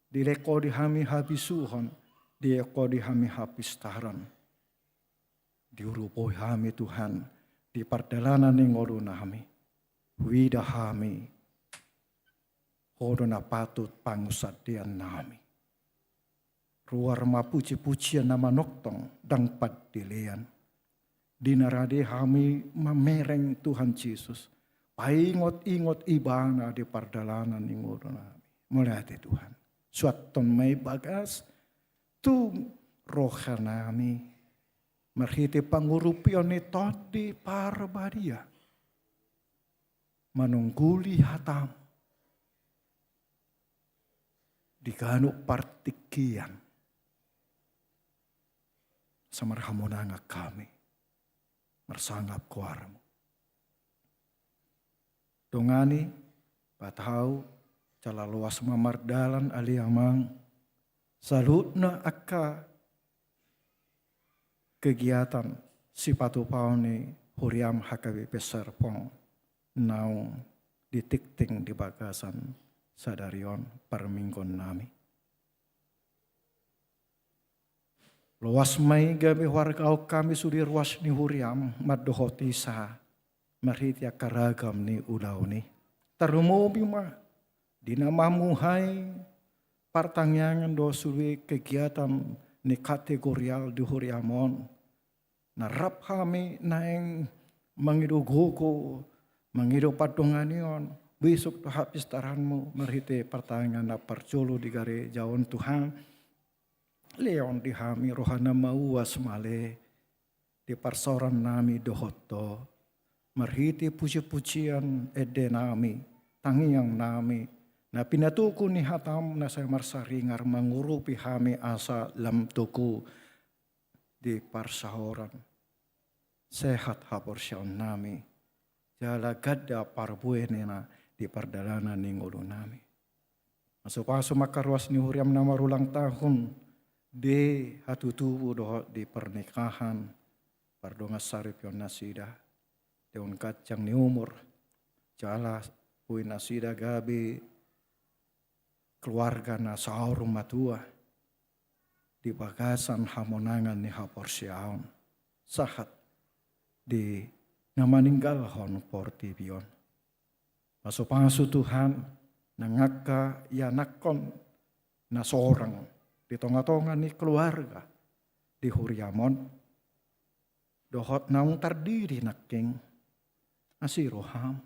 [SPEAKER 4] dileko di hami habisuhon dileko di hami hapistaran diurupoy hami Tuhan di pardalanan ning olu nami wida hami hodo na patut pangusadian nami. Ruar mapuji-pujian nama noktong dang padilian. Dinarade hami mamereng Tuhan Yesus. Paingot-ingot ibana di pardalanan ingodo nami. Mulai Tuhan. Suaton may bagas. Tu roha nami. Marhiti pangurupion ni todi parbadia. Manungguli hatam. Digano partikian. Samarhamonanga kami. Mersangap kuaramu. Dongani, patau, cala luas mamardalan aliamang. Salutna akka kegiatan si patupau ni huriam hakawi besar pong. Naung ditikting di bagasan sadarion parminggon nami. Luas may gabi wargaw kami sudi ruas ni huriam madohoti sa marhitya karagam ni ulaw ni. Tarumobi ma dinamamuhay partangyangan do sudi kegiatan ni kategorial di huriamon. Narap kami naeng mangidugugo mangidu padunganion. Besok tu habis taranmu marhite pertanyaan na parcolo di gare jauh Tuhan. Leon di hami rohana mauas male di parsoran nami dohoto. Marhite puji-pujian ede nami tangiang nami. Na pinatuku ni hatam na saya marsaringar mangurupi hami asa lam tuku di parsahoran. Sehat haporsyaon nami. Jala gada parbuenena di pardalanan ning ulo nami. Masuk-masuk makaruas ni huriam na marulang tahun de hatutubu doh di pernikahan pardonga sarip yon nasida deon kacang ni umur jala pui nasida gabi keluarga na saur matua di bagasan hamonangan ni haporsyaon sahat di namaninggal hon portibion. Paso-paso Tuhan nangaka yanakon na seorang di tengah-tengah ni keluarga di Huriamon dohot naung terdiri naking asiroham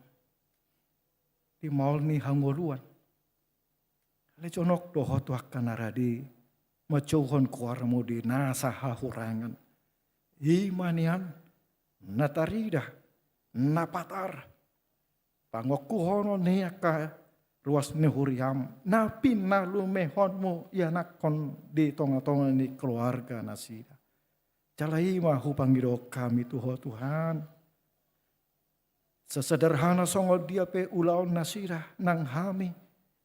[SPEAKER 4] di maul ni hangoluan leconok dohot wakan aradi macuhon kuarmu di nasa hahurangan imanian natarida napatar pangokuhono niaka ruas ni Huriam napin na lumehonmu yanakon di tonga-tonga ni keluarga nasida. Jalai mahu panggil kami Tuhan. Sesederhana songol dia pe ulaon nasida nang hami.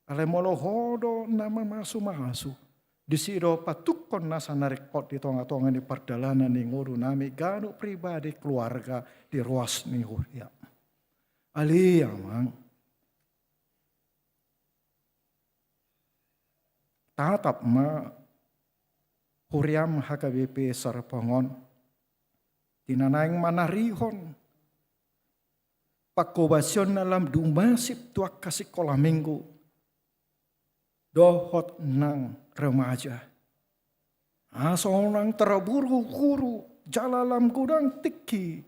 [SPEAKER 4] Ale molohodo nama masu-masu. Disido patukon nasa narekot di tonga-tonga ni perdalanan ni nguru nami ganu pribadi keluarga di ruas ni Huriam. Ali amang. Tatap ma Huriam HKBP Sarpongon tinanaing manarihon pakobasyon dalam dumasip tuak kasih kolah minggu dohot nang remaja asonang terburu-buru jalalam gudang tiki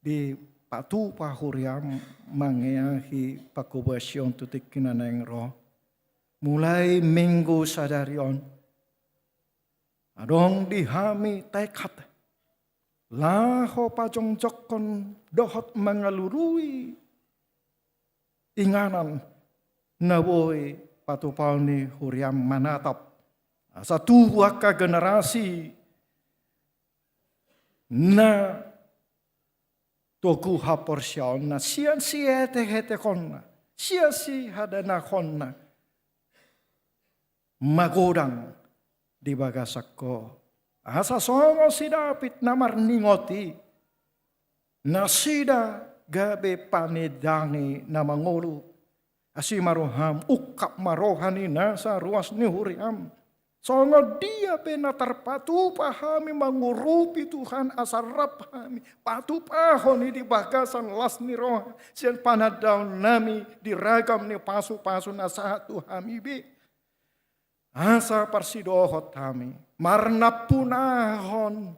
[SPEAKER 4] di patupa Huriam mangeahi pakobasyon tutik kinanaing roh mulai minggu sadarion adong dihami tekad laho pajong jokon dohot mengalurui inganan nawoi patupal ni Huriam manatap satu waka generasi na toku haporsyaon na sian si hete konna sia si hadana konna magodang di bagasakko asa songo si David namar ningoti nasida gabe panidangi na mangulu asi maroham ukap marohani nasa ruas ni Huriam songo dia pena terpatu pahami mangurupi Tuhan asarap hami patu pahoni di bagasan las ni roh sian panadaun nami diragam ni pasu-pasu nasahat Tuhami be asa parsidohot kami marna punahon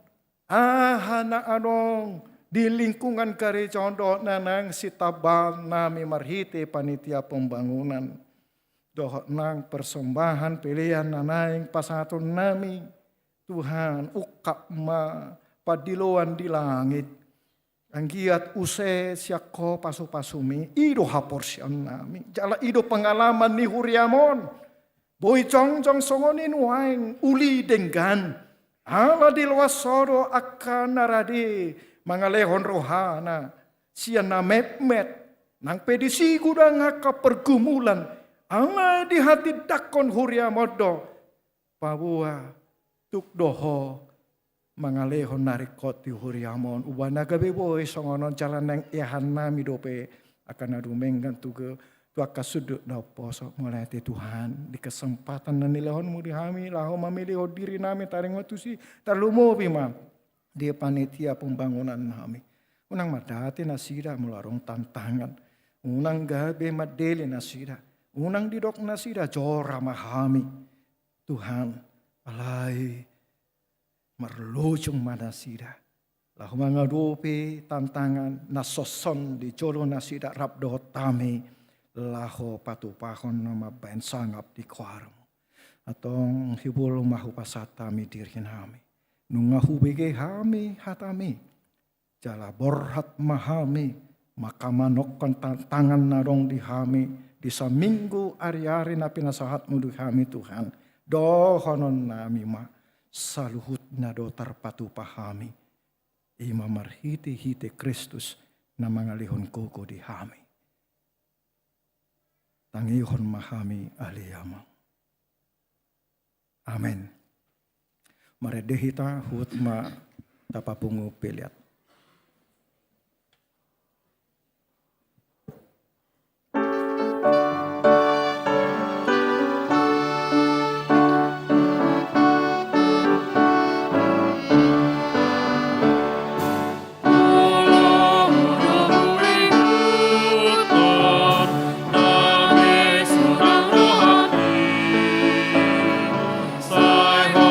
[SPEAKER 4] ahana anong di lingkungan Karicondo nanang sitabal nami marhite panitia pembangunan dohot nang persembahan pilihan nanaing pasaton nami Tuhan ukap ma padiluan di langit ang giat use siako pasu-pasumi ido haporsyan nami jala ido pengalaman ni Huriamon boy jong songonin waing uli denggan ala di luas soro akan naradi mangalehon rohana sian na met nang pedisi gudang ngaka pergumulan ala di hati dakon Huriamodo pabua tuk doho mangalehon narikot di Huriamon ubana gabe boy songonon jalan nang ihan nami dope akan adumenggan tuge tuaka sudut na posok mulai Tuhan di kesempatan na nilahon mo di hami laho mamili o diri namin taring matusi talumo bima di panitia pembangunan nami unang madati na sida mularong tantangan unang gabi madeli na sida unang didok na sida jora mahami Tuhan alay marlojong mana sida laho mga dope tantangan na soson di jolo na sida rabdo tami laho patupahon na mabensangap di kuarmo. Atong hibulong mahupasatami dirhin hami. Nung ngahubige hami hatami. Jala borhat mahami. Makamanok tangan na rong di hami. Di sa minggu ari-ari na pinasahat mo di hami Tuhan. Dohonon nami ma. Saluhut na do tarpatupahami. Ima marhiti-hiti Kristus na mga lihon koko di hami. Tangihon mahami aliyamang. Amen. Maredehita hutma tapapungu piliat.
[SPEAKER 2] Sai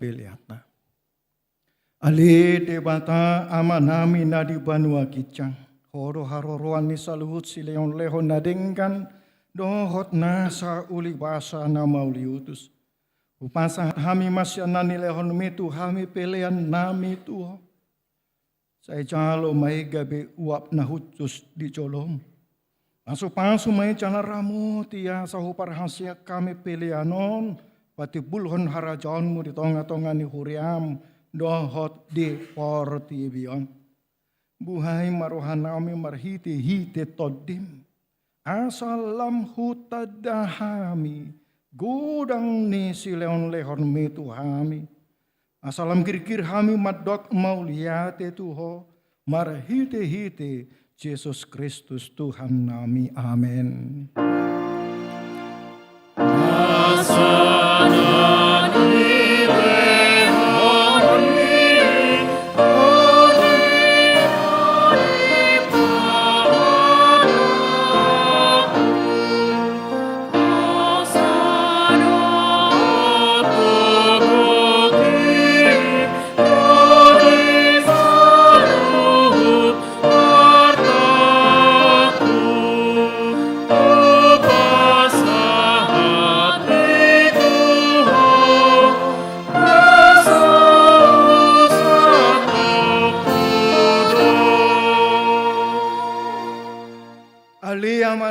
[SPEAKER 4] beliatna. Ali debata amanami nadi banua kicang. Horo haroroan ni saluhut si leon lehon nadengkan. Dohot nasa uli basa na mauliutus. Upasa hami masya nani lehon mitu hami pelean nami tuho. Saya calo mai gabe uap na hutus di colom. Pasu mai cana ramu tia sahu parhasia kami peleanon. Pati bulhon harajaonmu di tonga-tonga ni huriam. Dohot di porti bion. Buhai marohanami marhiti-hiti todim. Asalam hutadahami. Gudang ni si leon lehon mitu hami. Asalam kir-kir hami madok mauliate tuho. Marhiti-hiti Yesus Kristus Tuhan nami. Amin.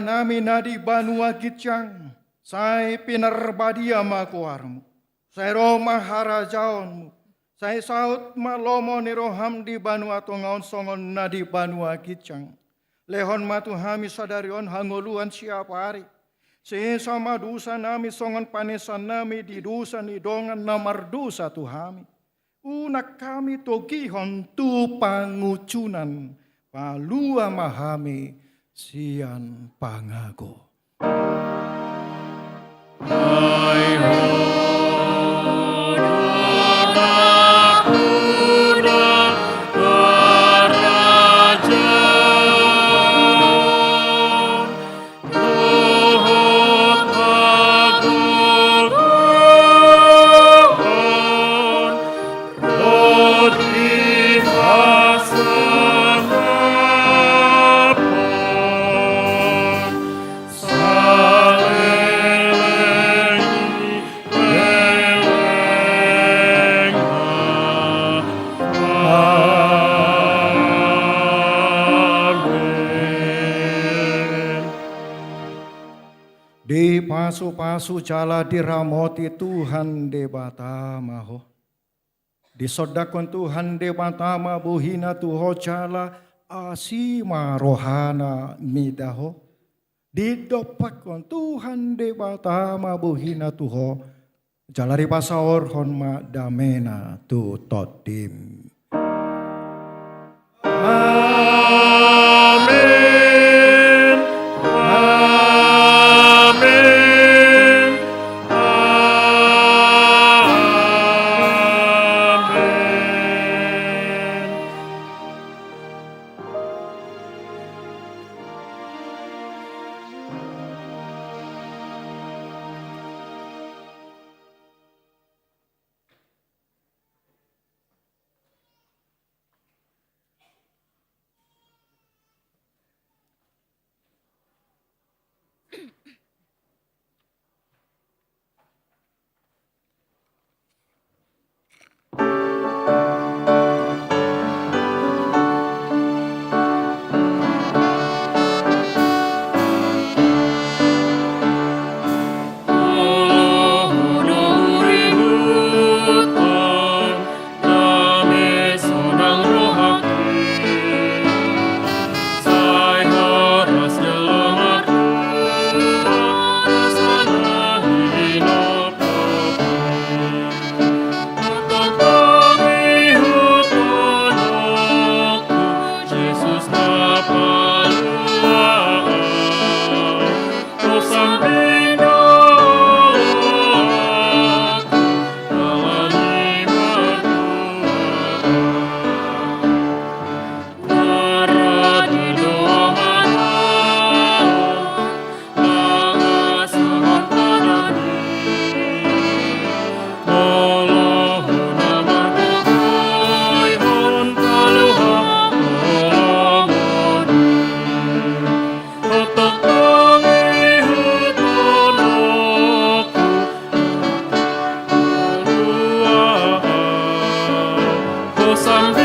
[SPEAKER 4] Nami nadi banua kicang, saya pinarbadia makuarmu, saya roma harajaonmu, saya saut malomo ni roham di banua tongaon songon nadi banua kicang, lehon matu hami sadarion hangoluan siapa hari, sama dusa nami songon panesan nami di dusa ni dongan namar dusa tu hami, unak kami togihon tu pangucunan, palua mahami, sian pangago. Di pasu-pasu jala diramoti Tuhan debata maho. Di sodakon Tuhan debata ma buhina tuho jala asima rohana midaho. Di dopakon Tuhan debata ma buhina tuho jala ripasaor hon ma damena tu todim.
[SPEAKER 2] sampai